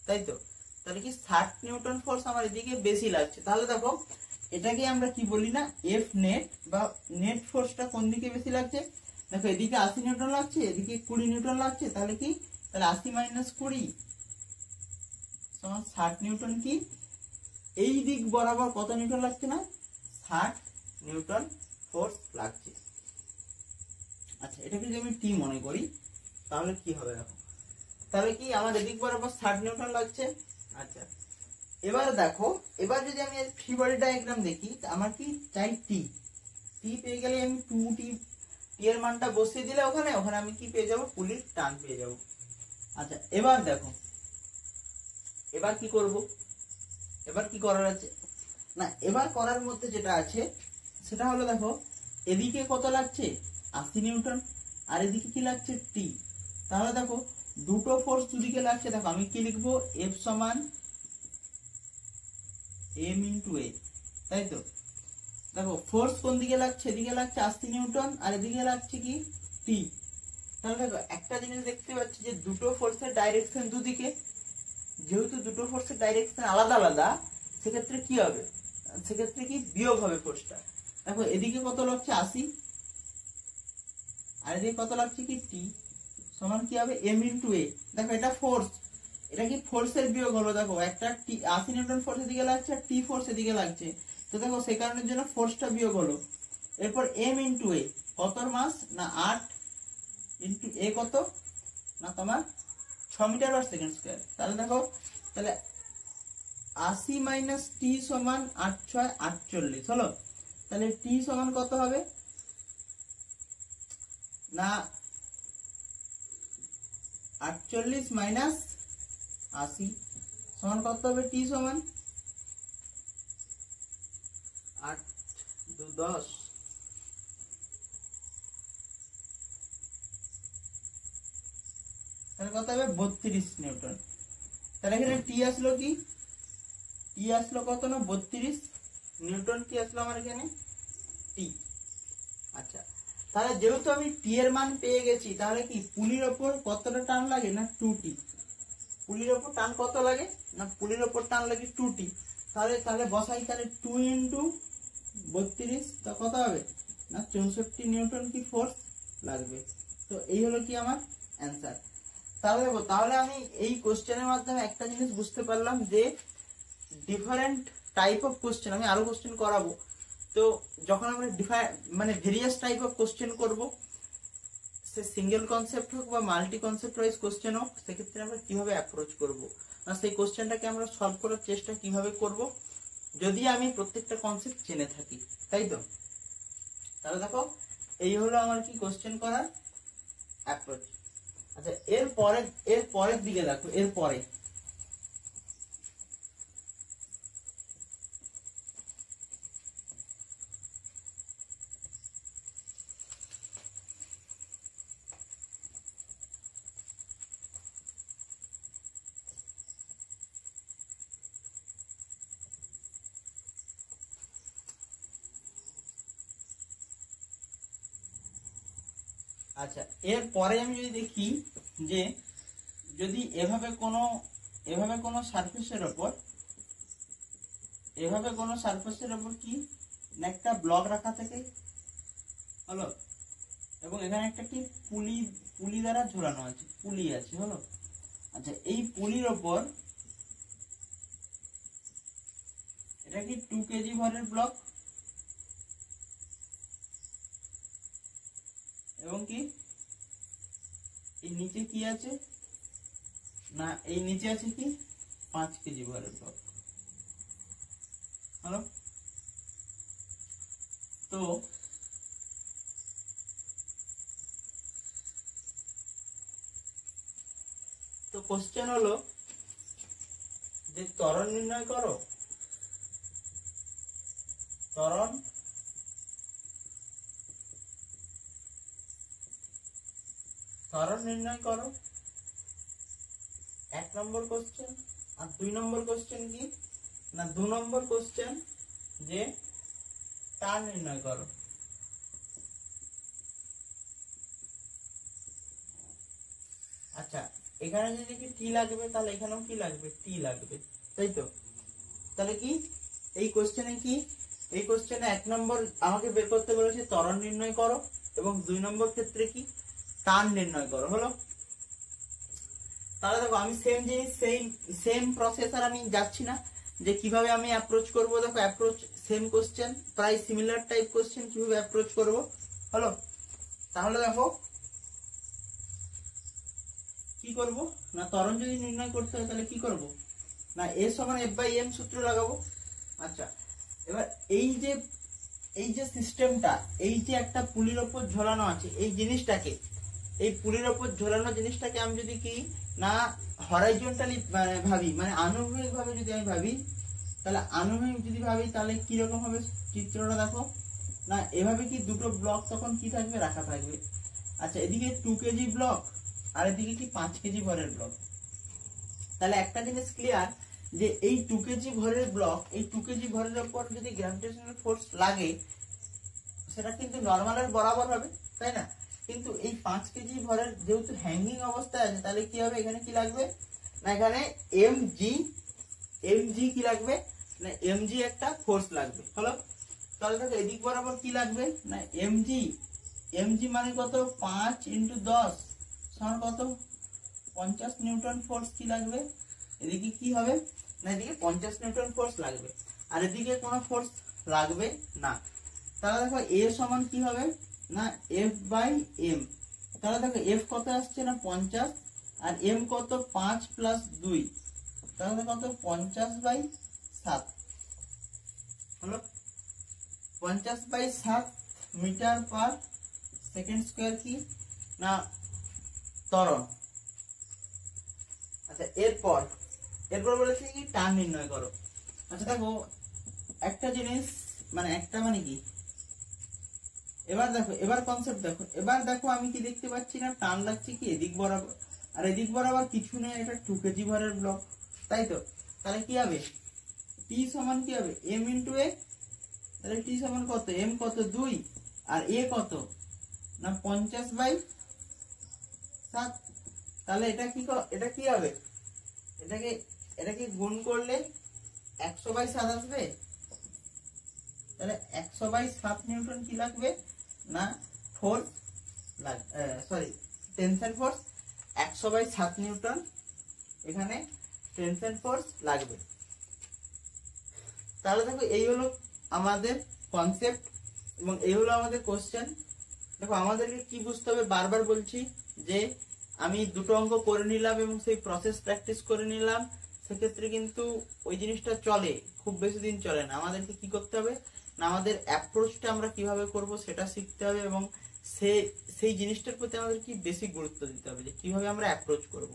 তাই তো। তাহলে কি 60 নিউটন ফোর্স আমার এদিকে বেশি লাগছে। তাহলে দেখো এটাকে আমরা কি বলি না এফ নেট বা নেট ফোর্সটা কোন দিকে বেশি লাগছে। দেখো এদিকে 80 নিউটন লাগছে, এদিকে 20 নিউটন লাগছে, তাহলে কি তাহলে 80 মাইনাস 20 সমান 60 নিউটন। কি এই দিক বরাবর কত নিউটন লাগছে না 60 নিউটন ফোর্স লাগছে। আচ্ছা এটাকে যদি আমি টি মনে করি, তাহলে কি হবে দেখো, তাহলে কি আমার এদিক বরাবর 60 নিউটন লাগছে। আচ্ছা এবার দেখো, এবার যদি আমি ফ্রি বডি ডায়াগ্রাম দেখি, আমার কি চাই টি পেয়ে গেলে আমি 2T এর মানটা বসিয়ে দিলে ওখানে আমি কি পেয়ে যাব পুলির টান পেয়ে যাব। আচ্ছা এবার দেখো, এবার কি করব, এবার কি করার আছে না, এবার করার মধ্যে যেটা আছে সেটা হলো দেখো এদিকে কত লাগছে 80 নিউটন আর এদিকে কি লাগছে টি। তাহলে দেখো দুটো ফোর্স দুদিকে লাগছে, দেখো আমি কি লিখবো, এফ সমান এম ইন্টু এ, তাই তো। দেখো ফোর্স কোন দিকে লাগছে, এদিকে লাগছে 80 নিউটন আর এদিকে লাগছে কি টি। তাহলে দেখো একটা জিনিস দেখতে পাচ্ছি যে দুটো ফোর্সের ডাইরেকশন দুদিকে, যেহেতু দুটো ফোর্সের ডাইরেকশন আলাদা আলাদা, সেক্ষেত্রে কি হবে, সেক্ষেত্রে কি বিয়োগ হবে ফোর্সটা। দেখো এদিকে কত লাগছে 80 আর এদিকে কত লাগছে কি টি, সমান কি হবে এম ইন্টু এ। দেখো এটা ফোর্স, এটা কি ফোর্সের বিয়োগ হলো। দেখো একটা 80 নিউটন ফোর্স এদিকে লাগছে আর টি ফোর্স এদিকে লাগছে, তো দেখো সেই কারণের জন্য ফোর্সটা বিয়োগ হলো। এরপর এম ইন্টু এ, কতর মাস না 8 ইন্টু এ কত না তোমার 6 মিটার পার সেকেন্ড স্কয়ার। তাহলে দেখো তাহলে 80 মাইনাস টি সমান 8 6 48 হলো। তাহলে টি সমান কত হবে না 48 মাইনাস 80 সমান কত হবে, টি সমান 8 2 10, তাহলে কত হবে 32 নিউটন। তাহলে এখানে টি আসলো কি, টি আসলো কত না 32 নিউটন, কি আসলো আমার এখানে টি। আচ্ছা তাহলে যেহেতু আমি টি এর মান পেয়ে গেছি, তাহলে কি পুলির ওপর কতটা টান লাগে না 2t। পুলির ওপর টান কত লাগে না, পুলির ওপর টান লাগে 2t। তাহলে তাহলে বসাই, তাহলে 2 ইন্টু 32, তা কত হবে না 64 নিউটন কি ফোর্স লাগবে। তো এই হলো কি আমার অ্যান্সার। তাহলে দেখো, তাহলে আমি এই কোশ্চেনের মাধ্যমে একটা জিনিস বুঝতে পারলাম যে ডিফারেন্ট টাইপ অফ কোশ্চেন, আমি আরো কোশ্চেন করাবো, তো যখন আমরা মানে ভেরিয়াস টাইপ অফ কোশ্চেন করব, সে সিঙ্গেল কনসেপ্ট হোক বা মাল্টি কনসেপ্ট ওয়াইজ কোশ্চেন হোক, সেক্ষেত্রে আমরা কিভাবে অ্যাপ্রোচ করব না সেই কোশ্চেনটাকে আমরা সলভ করার চেষ্টা কিভাবে করব, যদি আমি প্রত্যেকটা কনসেপ্ট জেনে থাকি, তাই তো। তাহলে দেখো এই হলো আমার কি কোশ্চেন করার অ্যাপ্রোচ। আচ্ছা এর পরের দিকে দেখো, এর পরে আচ্ছা এরপরে আমি যদি দেখি যে যদি এভাবে কোনো সারফেসের ওপর কি একটা ব্লক রাখা থাকে হলো, এবং এখানে একটা কি পুলি দ্বারা ঝোলানো আছে, পুলি আছে হলো। আচ্ছা এই পুলির ওপর এটা কি 2 কেজি ভরের ব্লক, এবং কি এই নিচে কি আছে না, এই নিচে আছে কি 5 কেজি ভরের ব্লক হলো। তো কোশ্চেন হলো যে ত্বরণ নির্ণয় করো, ত্বরণ নির্ণয় করো, 1 নম্বর কোশ্চেন। আর 2 নম্বর কোশ্চেন কি না, 2 নম্বর কোশ্চেন যে টান নির্ণয় করো। আচ্ছা এখানে যদি কি টি লাগবে, তাহলে এখানেও কি লাগবে, টি লাগবে, তাই তো। তাহলে কি এই কোশ্চেনে 1 নম্বর আমাকে বের করতে বলেছে ত্বরণ নির্ণয় করো, এবং 2 নম্বর ক্ষেত্রে কি টান নির্ণয় করো হলো। তাহলে দেখো আমি সেম জিনিস সেম প্রসেস আর আমি যাচ্ছি না যে কিভাবে আমি অ্যাপ্রোচ করব। দেখো অ্যাপ্রোচ সেম কোশ্চেন, প্রায় সিমিলার টাইপ কোশ্চেন, কিভাবে অ্যাপ্রোচ করব হলো। তাহলে দেখো কি করব না, ত্বরণ যদি নির্ণয় করতে হয় তাহলে কি করব না, এ সমান এফ বাই এম সূত্র লাগাবো। আচ্ছা এবার এই যে সিস্টেমটা, এই যে একটা পুলির ওপর ঝোলানো আছে, এই জিনিসটাকে, এই পুলির ওপর ঝোলানো জিনিসটাকে আমি যদি কি না হরাইজন্টালি ভাবি, মানে আনুভূমিক ভাবে যদি আমি ভাবি, তাহলে আনুভূমিক যদি ভাবি তাহলে কি রকম হবে চিত্রটা দেখো না, এভাবে কি দুটো ব্লক তখন কি থাকবে, রাখা থাকবে। আচ্ছা, এদিকে 2 কেজি ব্লক আর এদিকে কি 5 কেজি ভরের ব্লক। তাহলে একটা জিনিস ক্লিয়ার যে এই 2 কেজি ভরের ব্লক, এই 2 কেজি ভরের উপর যদি গ্র্যাভিটেশনাল ফোর্স লাগে সেটা কিন্তু নরমালের বরাবর হবে, তাই না? কিন্তু এই 5 কেজি ভরের যেহেতু হ্যাঙ্গিং অবস্থায় আছে, তাহলে কি হবে, এখানে কি লাগবে না, এখানে এমজি কি লাগবে না, এমজি একটা ফোর্স লাগবে। হলো, তাহলে দেখো এদিক বরাবর কি লাগবে না, এমজি মানে কত, 5 × 10 সমান কত, 50 নিউটন ফোর্স কি লাগবে। এদিকে কি হবে না, এদিকে 50 নিউটন ফোর্স লাগবে, আর এদিকে কোনো ফোর্স লাগবে না। তাহলে দেখো এ সমান কি হবে না, F/m। তাহলে দেখো এফ কত আসছে না 50, আর এম কত 5 + 2, তাহলে কত 50/7। হলো, 50/7 মিটার পার সেকেন্ড স্কয়ার কি না ত্বরণ। আচ্ছা, এরপর বলেছে কি টান নির্ণয় করো। আচ্ছা দেখো একটা জিনিস, মানে একটা মানে কি, এবার দেখো, এবার কনসেপ্ট দেখো, এবার দেখো আমি কি দেখতে পাচ্ছি না, টান লাগছে কি এদিক বরাবর, আর এদিক বরাবর কিছু নেই, এটা 2 কেজি ভরের ব্লক, তাই তো। তাহলে কি হবে, টি সমান কি হবে m × a। তাহলে টি সমান কত, m কত 2 আর a কত না 50/7। তাহলে এটা কি হবে, এটাকে গুণ করলে 100/7 আসবে। তাহলে 100/7 নিউটন কি লাগবে না, ফোর্স টেনশন ফোর্স 100/7 নিউটন এখানে টেনশন ফোর্স লাগবে। তাহলে দেখো এই হলো আমাদের কনসেপ্ট এবং এই হলো আমাদের কোশ্চেন। দেখো আমাদেরকে কি বুঝতে হবে, বারবার বলছি যে আমি দুটো অঙ্ক করে নিলাম এবং সেই প্রসেস প্র্যাকটিস করে নিলাম, সেক্ষেত্রে কিন্তু ওই জিনিসটা চলে, খুব বেশি দিন চলে না। আমাদেরকে কি করতে হবে না, আমাদের অ্যাপ্রোচটা আমরা কিভাবে করব সেটা শিখতে হবে, এবং সেই জিনিসটার প্রতি আমাদের কি বেশি গুরুত্ব দিতে হবে, যে কিভাবে আমরা অ্যাপ্রোচ করব।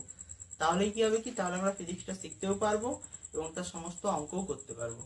তাহলেই কি হবে কি, তাহলে আমরা ফিজিক্সটা শিখতেও পারবো এবং তার সমস্ত অঙ্কও করতে পারবো।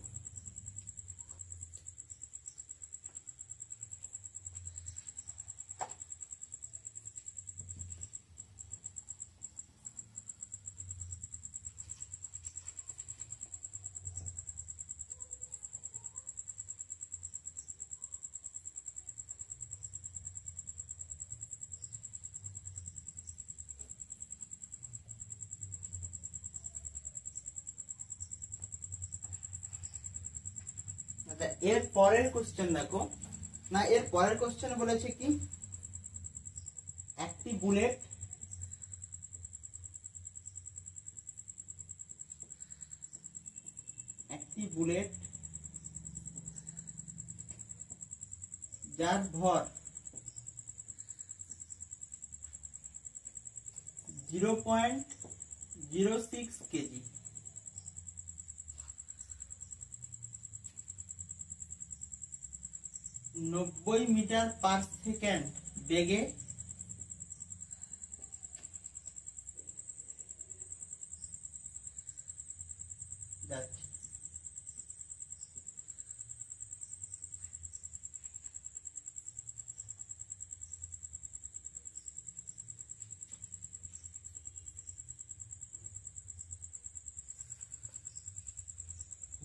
আচ্ছা, এর পরের কোশ্চেন দেখো না, এর পরের কোশ্চেনে বলেছে কি, একটি বুলেট যার ভর 0.06 কেজি 90 মিটার পার সেকেন্ড বেগে যাচ্ছে।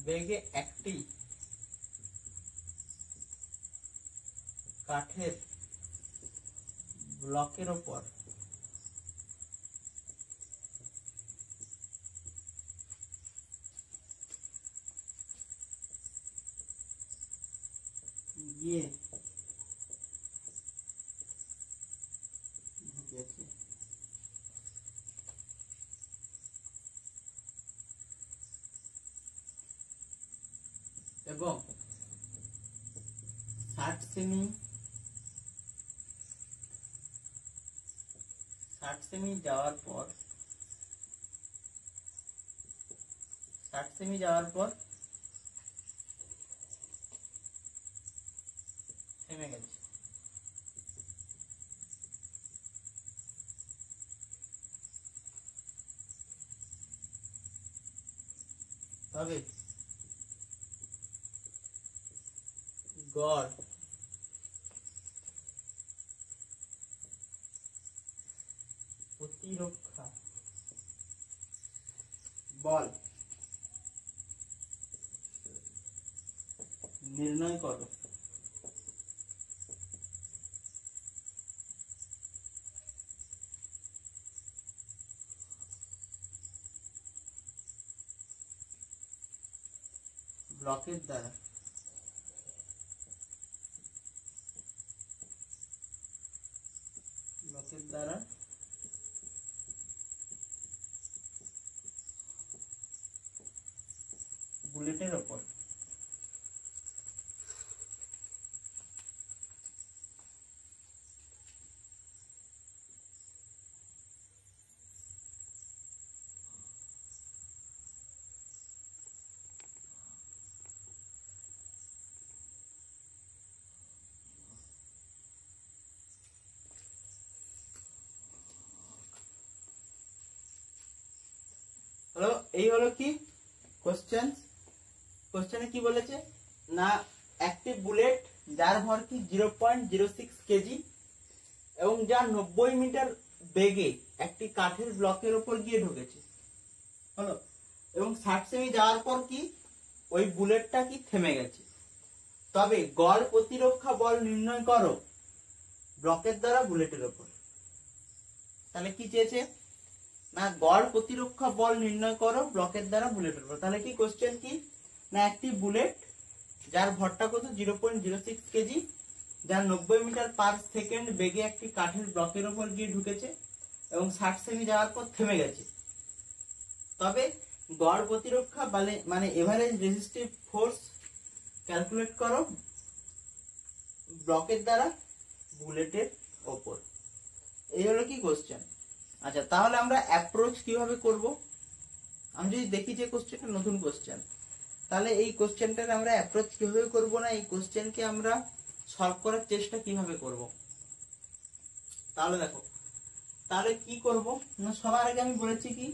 বেগে একটি কাঠের ব্লকের ওপর গিয়ে ঢুকেছে। এবং 60 সেমি যাওয়ার পর থেমে গেছে। তবে গড় প্রতিরক্ষা বল নির্ণয় করো। ব্লকের দ্বারা বুলেটের ওপর। হলো এই হলো কি কোশ্চেন। কোশ্চেনে কি বলেছে না একটি বুলেট যার ভর কি 0.06 কেজি এবং যা 90 মিটার বেগে একটি কাঠের ব্লকের উপর গিয়ে ঢুকেছে হলো, এবং 60 সেমি যাওয়ার পর কি ওই বুলেটটা কি থেমে গেছে, তবে গড় প্রতিরক্ষা বল নির্ণয় করো ব্লকের দ্বারা বুলেটের উপর। তাহলে কি চেয়েছে না গড় প্রতিরক্ষা বল নির্ণয় করো ব্লকের দ্বারা বুলেটের উপর। তাহলে কি কোশ্চেন কি না একটি বুলেট যার ভরটা কত 0.06 কেজি, যার 90 মিটার পার সেকেন্ড বেগে একটি কাঠের ব্লকের উপর গিয়ে ঢুকেছে এবং 60 সেমি যাওয়ার পর থেমে গেছে, তবে গড় প্রতিরক্ষা মানে এভারেজ রেজিস্টিভ ফোর্স ক্যালকুলেট করো ব্লকের দ্বারা বুলেটের ওপর। এই হলো কি কোশ্চেন। আচ্ছা তাহলে আমরা অ্যাপ্রোচ কিভাবে করব, আমি যদি দেখি যে কোশ্চেনটা নতুন কোশ্চেন, তাহলে এই কোশ্চেনটার আমরা অ্যাপ্রোচ কিভাবে করব না এই কোশ্চেনকে আমরা সলভ করার চেষ্টা কিভাবে করব। তাহলে দেখো তাহলে কি করব না সবার আগে আমি বলেছি কি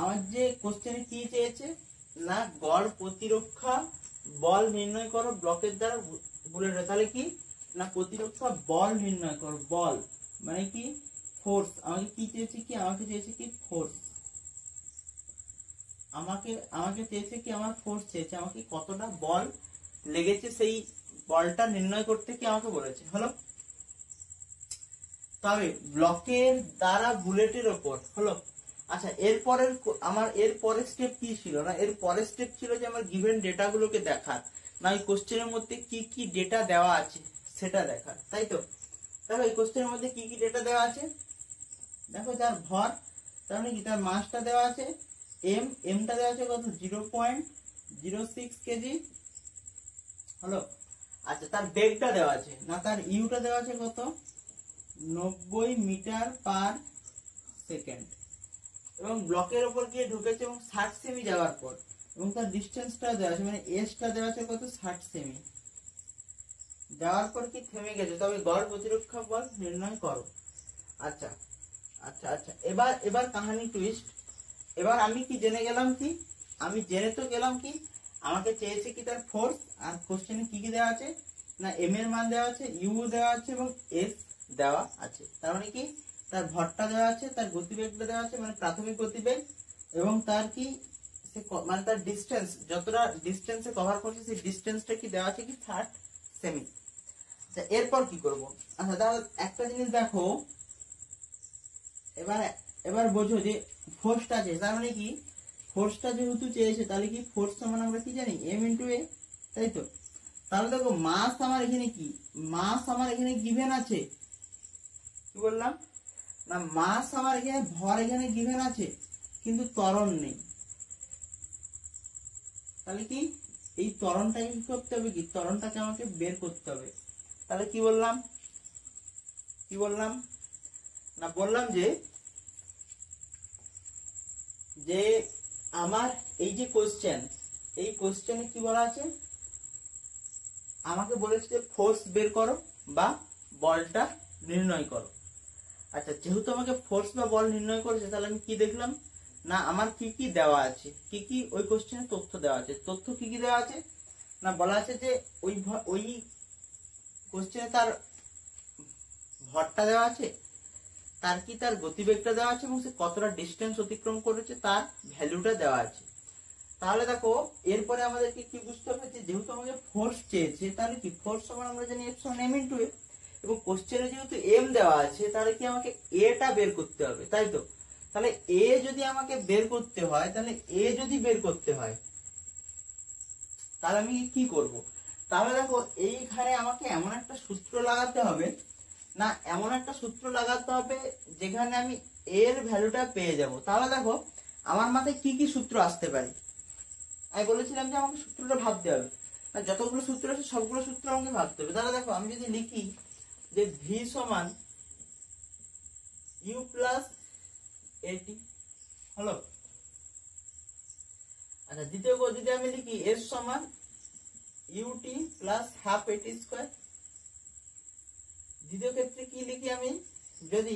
আমার যে কোশ্চেনে কি চেয়েছে না গড় প্রতিরক্ষা বল নির্ণয় করো ব্লকের দ্বারা বুলেটের। তাহলে কি না প্রতিরক্ষা বল নির্ণয় করো, বল মানে কি ফোর্স। আমাকে কি চেয়েছে কি আমাকে চেয়েছে কি ফোর্স, আমাকে চেয়েছে কি আমার ফোর্স চেয়েছে, আমাকে কতটা বল লেগেছে সেই বলটা নির্ণয় করতে কি আমাকে বলেছে হলো। তবে ব্লকের দ্বারা বুলেটের ওপর হলো। আচ্ছা এরপরের আমার এর পরের স্টেপ কি ছিল না এর পরের স্টেপ ছিল যে আমার গিভেন ডেটা গুলোকে দেখার, না এই কোশ্চেনের মধ্যে কি কি ডেটা দেওয়া আছে সেটা দেখার, তাই তো। দেখো এই কোশ্চেনের মধ্যে কি কি ডেটা দেওয়া আছে, দেখো যার ভর তার মানে কি তার মাসটা দেওয়া আছে এমটা দেওয়া আছে কত 0.06 কেজি হলো। আচ্ছা তার বেগটা দেওয়া আছে না তার ইউটা দেওয়া আছে কত 90 মিটার পার সেকেন্ড, এবং ব্লকের উপর গিয়ে ঢুকেছে এবং 60 সেমি যাওয়ার পর, এবং তার ডিস্টেন্সটা দেওয়া আছে মানে এসটা দেওয়া আছে কত 60 সেমি যাওয়ার পর কি থেমে গেছে, তবে গড় প্রতিরক্ষা বল নির্ণয় করো। আচ্ছা আচ্ছা আচ্ছা এবার কাহিনী টুইস্ট। এবার আমি কি জেনে গেলাম কি আমি জেনে তো গেলাম কি আমাকে চেয়েছে কি তার ফোর্স, আর কোশ্চেনে কি কি দেওয়া আছে না এম এর মান দেওয়া আছে, ইউ দেওয়া আছে এবং এস দেওয়া আছে। তার মানে কি তার ভরটা দেওয়া আছে, তার গতিবেগটা দেওয়া আছে মানে প্রাথমিক গতিবেগ, এবং তার কি মানে তার ডিস্টেন্স যতটা ডিস্টেন্সে কভার করছে সেই ডিস্টেন্সটা কি দেওয়া আছে কি 60 সেমি। আচ্ছা এরপর কি করব, আচ্ছা তাহলে একটা জিনিস দেখো এবার বোঝো যে ফোর্সটা আছে, তার মানে কি ফোর্সটা যেহেতু চেয়েছে তাহলে কি ফোর্স সমান আমরা কি জানি এম ইন্টু এ, তাই তো। তাহলে দেখো মাস আমার এখানে কি মাস আমার এখানে গিভেন আছে, কি বললাম না মাস আমার এখানে ভর এখানে গিভেন আছে কিন্তু ত্বরণ নেই। তাহলে কি এই ত্বরণটাকে কি করতে হবে কি ত্বরণটাকে আমাকে বের করতে হবে। তাহলে কি বললাম না বললাম যে আমার এই যে কোশ্চেন এই কোশ্চেনে কি বলা আছে আমাকে বলেছে যে ফোর্স বের করো বা বলটা নির্ণয় করো। আচ্ছা যেহেতু আমাকে ফোর্স বা বল নির্ণয় করেছে তাহলে আমি কি দেখলাম না আমার কি কি দেওয়া আছে, কি কি ওই কোশ্চেনে তথ্য দেওয়া আছে। তথ্য কি কি দেওয়া আছে না বলা আছে যে ওই কোশ্চেনে তার ভরটা দেওয়া আছে, তার কি তার গতিবেগটা দেওয়া আছে এবং সে কতটা ডিস্টেন্স অতিক্রম করেছে তার ভ্যালুটা দেওয়া আছে। তাহলে দেখো এরপরে আমাদেরকে কি বুঝতে হবে যে যেহেতু আমাকে ফোর্স চেয়েছে তাহলে কি ফোর্স সমান আমরা জানি এফ সমান এম ইন্টু এ, এবং কোশ্চেনে যেহেতু এম দেওয়া আছে তাহলে কি আমাকে এটা বের করতে হবে, তাই তো? তাহলে এ যদি আমাকে বের করতে হয়, তাহলে এ যদি বের করতে হয় তাহলে আমি কি করব? তাহলে দেখো এইখানে আমাকে এমন একটা সূত্র লাগাতে হবে, না এমন একটা সূত্র লাগাতে হবে যেখানে আমি এর ভ্যালুটা পেয়ে যাব। তাহলে দেখো আমার মাথায় কি কি সূত্র আসতে পারে। আমি বলেছিলাম যে আমাকে সূত্রটা ভাবতে হবে, না যতগুলো সূত্র আছে সবগুলো সূত্র আমাকে ভাবতে হবে। তাহলে দেখো আমি যদি লিখি যে ভি সমান ইউ প্লাস এটি হলো, আচ্ছা দ্বিতীয় যদি আমি লিখি এস সমান ইউটি প্লাস হাফ এটি স্কোয়ার, দ্বিতীয় ক্ষেত্রে কি লিখি আমি যদি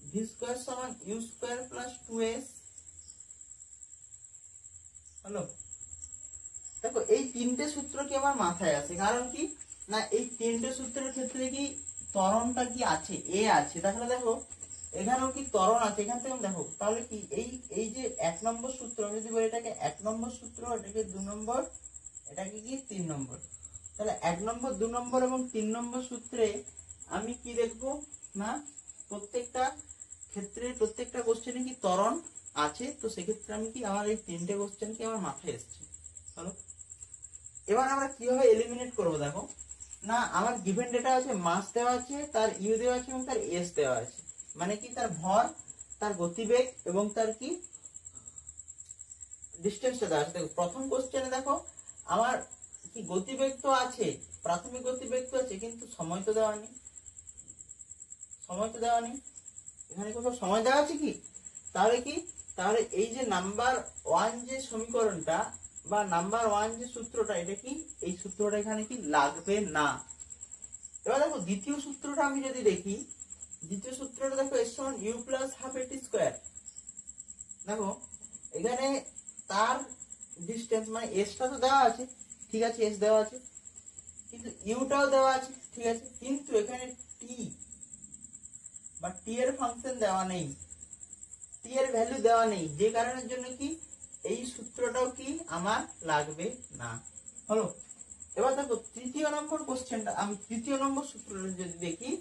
ভি স্কোয়ার সমান ইউ স্কোয়ার প্লাস 2s হলো। দেখো এই তিনটে সূত্র কি আমার মাথায় আছে, কারণ কি না এই তিনটে সূত্রের ক্ষেত্রে কি ত্বরণটা কি আছে, এ আছে। তাহলে দেখো এখানেও কি ত্বরণ আছে, এখান থেকে দেখো তাহলে কি এই যে 1 নম্বর সূত্র, আমি যদি বলি এটাকে 1 নম্বর সূত্র, এটাকে 2 নম্বর, এটাকে কি 3 নম্বর। তাহলে 1 নম্বর 2 নম্বর এবং 3 নম্বর সূত্রে আমি কি দেখবো না প্রত্যেকটা ক্ষেত্রে প্রত্যেকটা কোশ্চেনে কি ত্বরণ আছে। তো সেক্ষেত্রে আমি কি আমার এই তিনটে কোশ্চেন কি আমার মাথায় এসছে। হলো, এবার আমরা কিভাবে এলিমিনেট করব। দেখো না আমার গিভেন ডেটা আছে, মাস দেওয়া আছে, তার ইউ দেওয়া আছে এবং তার এস দেওয়া আছে, মানে কি তার ভর, তার গতিবেগ এবং তার কি ডিস্টেন্সটা দেওয়া আছে। দেখো প্রথম কোশ্চেনে দেখো আমার কি গতিবেগ তো আছে, প্রাথমিক গতিবেগ তো আছে, কিন্তু সময় তো দেওয়া নেই, সময় তো দেওয়া নেই, এখানে কোথাও সময় দেওয়া আছে কি? তাহলে কি, তাহলে এই যে নাম্বার 1 যে সমীকরণটা বা নাম্বার 1 যে সূত্রটা, এটা কি এই সূত্রটা এখানে কি লাগবে না। এবার দেখো দ্বিতীয় সূত্রটা আমি যদি দেখি, দ্বিতীয় সূত্রটা দেখো এস সমান ইউ প্লাস হাফ এটি স্কোয়ার। দেখো এখানে তার ডিস্টেন্স মানে এসটা তো দেওয়া আছে, ঠিক আছে এস দেওয়া আছে, কিন্তু ইউটাও দেওয়া আছে, ঠিক আছে, কিন্তু এখানে টি বা টি এর ফাংশন দেওয়া নেই, টি এর ভ্যালু দেওয়া নেই, যে কারণের জন্য কি এই সূত্রটাও কি আমার লাগবে না। হলো, এবার দেখো তৃতীয় নম্বর কোশ্চেনটা, আমি তৃতীয় নম্বর সূত্রটা যদি দেখি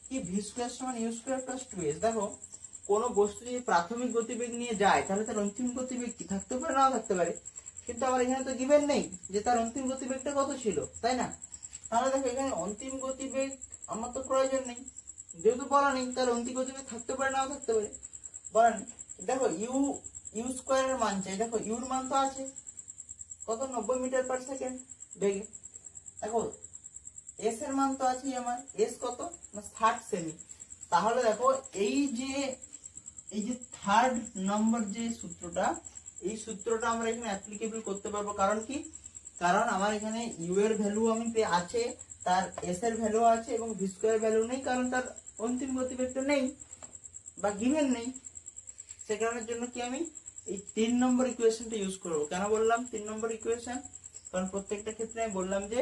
কি ভি স্কোয়ার সমান ইউ স্কোয়ার প্লাস 2s। দেখো কোন বস্তু যদি প্রাথমিক গতিবেগ নিয়ে যায় তাহলে তার অন্তিম গতিবেগ কি থাকতে পারে, নাও থাকতে পারে, কিন্তু আমার এখানে তো গিভেন নেই যে তার অন্তিম গতিবেগটা কত ছিল, তাই না? তাহলে দেখো এখানে অন্তিম গতিবেগ আমার তো প্রয়োজন নেই, যেহেতু বলা নেই তার অন্তিম গতিবেগ থাকতে পারে, নাও থাকতে পারে, বলা নেই। দেখো ইউ স্কোয়ারের মান চাই, দেখো ইউর মান তো আছে কত 90 মিটার পার সেকেন্ড বেগে। দেখো এস এর মান তো আছে আমার, এস কত না 60 সেমি। তাহলে দেখো এই যে থার্ড নম্বর যে সূত্রটা, এই সূত্রটা আমরা এখানে অ্যাপ্লিকেবল করতে পারবো। কারণ কি, কারণ আমার এখানে ইউ এর ভ্যালু আমি আছে, তার এস এর ভ্যালু আছে এবং ভি স্কয়ার ভ্যালু নেই, কারণ তার অন্তিম গতিবেগটা নেই বা গিভেন নেই। সে কারণের জন্য কি আমি এই 3 নম্বর ইকুয়েশনটা ইউজ করব। কেন বললাম 3 নম্বর ইকুয়েশন? কারণ প্রত্যেকটা ক্ষেত্রে আমি বললাম যে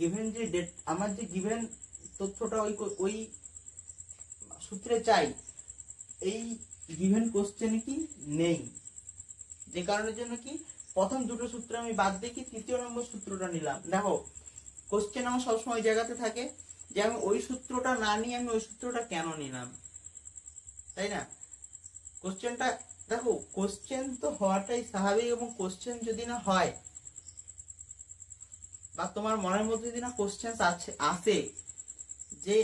গিভেন যে আমার যে গিভেন তথ্যটা ওই সূত্রে চাই, এই গিভেন কোশ্চেনে কি নেই, যে কারণের জন্য কি প্রথম দুটো সূত্র আমি বাদ দিয়ে কি তৃতীয় নম্বর সূত্রটা নিলাম। দেখো কোশ্চেন আমার সবসময় ওই জায়গাতে থাকে যে আমি ওই সূত্রটা না নিয়ে আমি ওই সূত্রটা কেন নিলাম, তাই না? কোশ্চেনটা দেখো, কোশ্চেন তো হওয়াটাই স্বাভাবিক, এবং কোশ্চেন যদি না হয় বা তোমার মনের মধ্যে যদি না কোশ্চেন আসে যে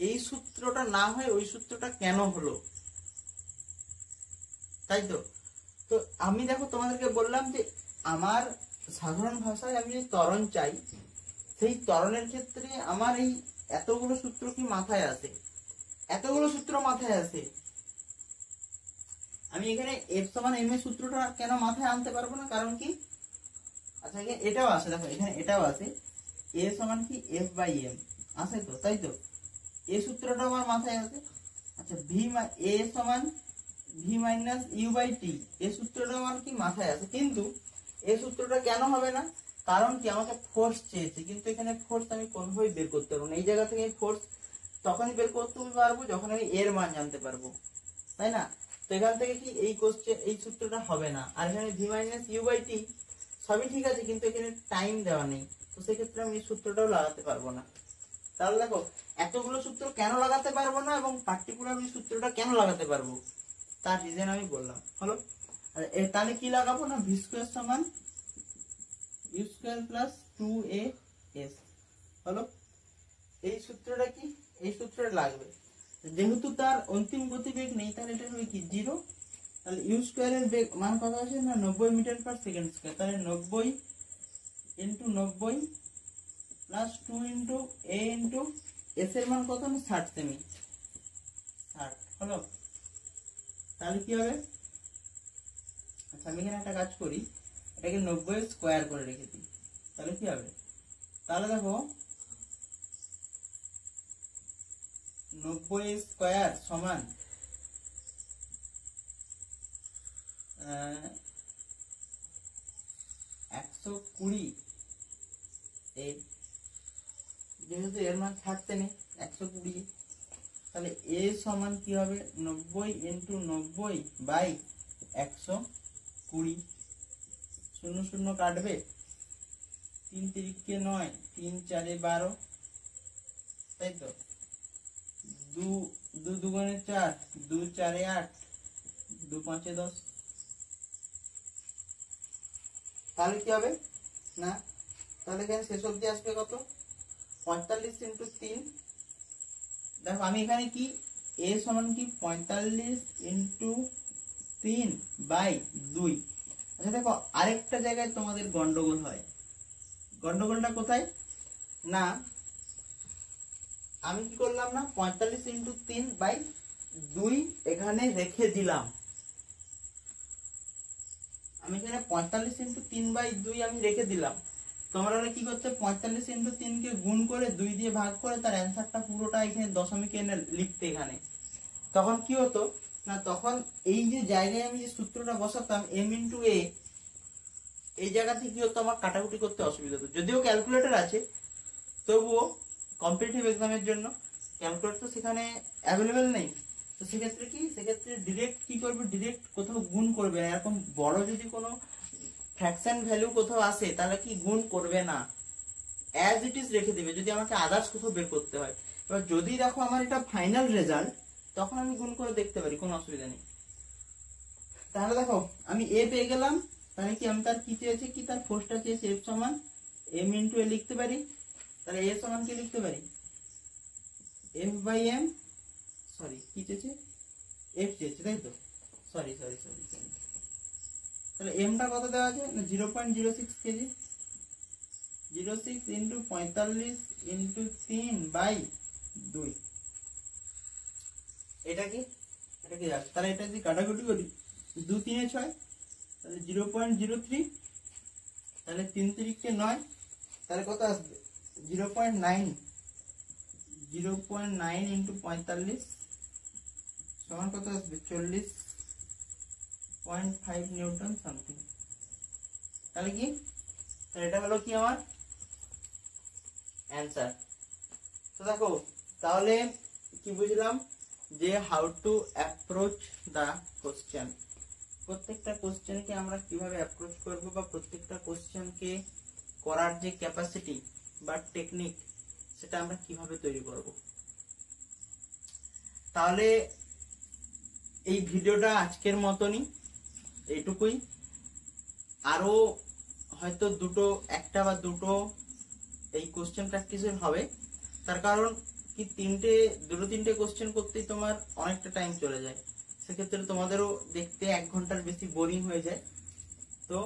এই সূত্রটা না হয় ওই সূত্রটা কেন হলো, তাই তো? তো আমি দেখো তোমাদেরকে বললাম যে আমার সাধারণ ভাষায় আমি যে ত্বরণ চাই, সেই ত্বরণের ক্ষেত্রে আমার এই এতগুলো সূত্র কি মাথায় আসে, এতগুলো সূত্র মাথায় আসে। আমি এখানে এফ সমান এম এর সূত্রটা কেন মাথায় আনতে পারবো না? কারণ কি, আচ্ছা এটাও আছে, দেখো এখানে এটাও আছে, এ সমান কি এফ বাই এম আছে তো, তাই তো? এই সূত্রটা আমার মাথায় আছে। আচ্ছা এ সমান V minus you by T, এই সূত্রটা আমার কি মাথায় আছে, কিন্তু এই সূত্রটা কেন হবে না? কারণ কি আমাকে ফোর্স চেয়েছে, কিন্তু এখানে ফোর্স আমি কোনোভাবেই বের করতে পারবো না, এই জায়গা থেকে ফোর্স তখনই বের করতে পারবো যখন আমি এর মান জানতে পারবো, তাই না? তো এখান থেকে কি এই কোশ্চেন এই সূত্রটা হবে না। আর এখানে V minus you by T সবই ঠিক আছে, কিন্তু এখানে টাইম দেওয়া নেই, তো সেক্ষেত্রে আমি এই সূত্রটাও লাগাতে পারবো না। তাহলে দেখো এতগুলো সূত্র কেন লাগাতে পারবো না এবং পার্টিকুলার এই সূত্রটা কেন লাগাতে পারবো তার রিজন আমি বললাম। হলো, তাহলে কি লাগাবো না, ভি স্কোয়ার সমান ইউ স্কোয়ার প্লাস 2as। হলো, এই সূত্রটা কি, এই সূত্রটা লাগবে। যেহেতু তার অন্তিম গতিবেগ নেই তাহলে এটা হবে কি 0। তাহলে ইউ স্কোয়ারের বেগ মান কত আছে না 90 মিটার পার সেকেন্ড স্কোয়ার। তাহলে 90 into 90 plus 2 into a into s এর মান কত না 60 সেমি, 60। হলো, তাহলে কি হবে, আচ্ছা আমি এখানে একটা কাজ করি, এটাকে 90 স্কোয়ার করে রেখে দিই, তাহলে কি হবে, তাহলে দেখো 90 স্কোয়ার সমান 120। এই যেহেতু এর মান 60 নেই 120, তাহলে এ সমান কি হবে 90 ইন্টু 90 বাই 120। 0 0 কাটবে, 3 3 9, 3 4 12, তাই তো, 2 2 2 4, 2 4 8, 2 5 10। তাহলে কি হবে না, তাহলে এখানে শেষ অবধি আসবে কত 45 ইন্টু 3। দেখো আমি এখানে কি এ সমান কি 45 ইন্টু 3 বাই 2। আচ্ছা দেখো আরেকটা জায়গায় তোমাদের গন্ডগোল হয়, গন্ডগোলটা কোথায় না, আমি কি করলাম না 45 ইন্টু 3 বাই 2 এখানে রেখে দিলাম। আমি এখানে 45 ইন্টু 3 বাই 2 আমি রেখে দিলাম। তোমরা কি করতে 45 ইন্টু 3 কে গুণ করে 2 দিয়ে ভাগ করে তার অ্যান্সারটা পুরোটা এখানে দশমিক এনে লিখতে এখানে, তখন কি হতো না, তখন এই যে জায়গায় আমি যে সূত্রটা বসাতাম m ইন্টু a, এই জায়গাতে কি হতো আমার কাটাকুটি করতে অসুবিধা হতো। যদিও ক্যালকুলেটর আছে তবুও কম্পিটিটিভ এক্সামের জন্য ক্যালকুলেটর তো সেখানে অ্যাভেলেবেল নেই, তো সেক্ষেত্রে কি, সেক্ষেত্রে ডিরেক্ট কি করবে, ডিরেক্ট কোথাও গুণ করবে না। এরকম বড় যদি কোনো ফ্র্যাকশন ভ্যালু কোথাও আসে তাহলে কি গুণ করবে না, অ্যাজ ইট ইজ রেখে দেবে যদি আমাকে আদার্স কোথাও বের করতে হয়। এবার যদি দেখো আমার এটা ফাইনাল রেজাল্ট তখন আমি গুণ করে দেখতে পারি, কোনো অসুবিধা নেই। তাহলে দেখো আমি এ পেয়ে গেলাম, তাহলে কি আমি তার কি চেয়েছি, কি তার ফোর্সটা চেয়েছি এফ সমান এম ইন্টু এ লিখতে পারি। তাহলে এ সমান কি লিখতে পারি এফ বাই এম, সরি কি চেয়েছে এফ চেয়েছে তাই তো, সরি সরি সরি। তাহলে এমটা কত দেওয়া আছে না 0.06 কেজি, 06 ইন্টু 45 ইন্টু 3 বাই 2। এটা কি, এটা কি যাচ্ছে, তাহলে এটা যদি কাটাকুটি করি 2 3 6, তাহলে 0.03, তাহলে 3 3 9, তাহলে কত আসবে 0.9, 0.9 ইন্টু 45 সমান কত আসবে 40.5 নিউটন সামথিং। তাহলে কি, তাহলে এটা হলো কি আমার অ্যান্সার। তো দেখো তাহলে কি বুঝলাম যে how to approach the question, প্রত্যেকটা কোশ্চেনকে আমরা কিভাবে অ্যাপ্রোচ করব বা প্রত্যেকটা কোশ্চেনকে করার যে ক্যাপাসিটি বা টেকনিক সেটা আমরা কিভাবে তৈরি করব। তাহলে এই ভিডিওটা আজকের মতনই এইটুকুই, আরো হয়তো একটা বা দুটো এই কোশ্চেন প্র্যাকটিসের হবে, তার কারণ কি দুটো তিনটে কোশ্চেন করতেই তোমার অনেকটা টাইম চলে যায়, সেক্ষেত্রে তোমাদেরও দেখতে 1 ঘন্টার বেশি বোরিং হয়ে যায়। তো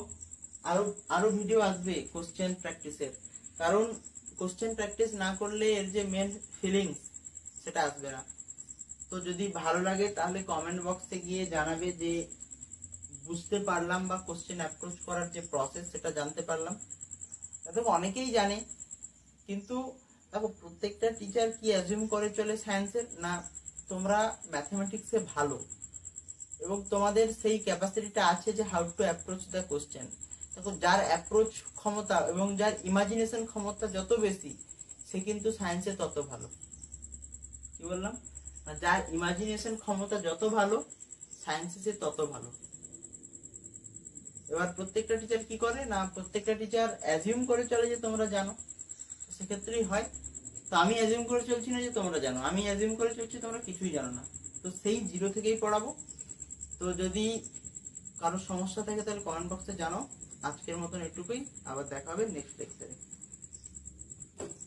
আরো ভিডিও আসবে কোশ্চেন প্র্যাকটিসের, কারণ কোশ্চেন প্র্যাকটিস না করলে এর যে মেন ফিলিংস সেটা আসবে না। তো যদি ভালো লাগে তাহলে কমেন্ট বক্সে গিয়ে জানাবে যে বুঝতে পারলাম বা কোশ্চেন অ্যাপ্রোচ করার যে প্রসেস সেটা জানতে পারলাম। দেখো অনেকেই জানে, কিন্তু দেখো প্রত্যেকটা টিচার কি অ্যাজিউম করে চলে সায়েন্সের না তোমরা ম্যাথমেটিক্সে ভালো এবং তোমাদের সেই ক্যাপাসিটিটা আছে যে how to approach the question. দেখো যার অ্যাপ্রোচ ক্ষমতা এবং যার ইমাজিনেশন ক্ষমতা যত বেশি সে কিন্তু সায়েন্সে তত ভালো। কি বললাম, যার ইমাজিনেশন ক্ষমতা যত ভালো সায়েন্সে সে তত ভালো। এবার প্রত্যেকটা টিচার কি করে না, প্রত্যেকটা টিচার অ্যাজিউম করে চলে যে তোমরা জানো, সেক্ষেত্রেই হয়। তো আমি অ্যাজিউম করে চলছি না যে তোমরা জানো, আমি অ্যাজিউম করে চলছি তোমরা কিছুই জানো না। তো সেই জিরো থেকেই পড়াবো। তো যদি কারো সমস্যা থাকে তাহলে কমেন্ট বক্সে জানাও। আজকের মতন এটুকুই, আবার দেখা হবে নেক্সট লেকচারে।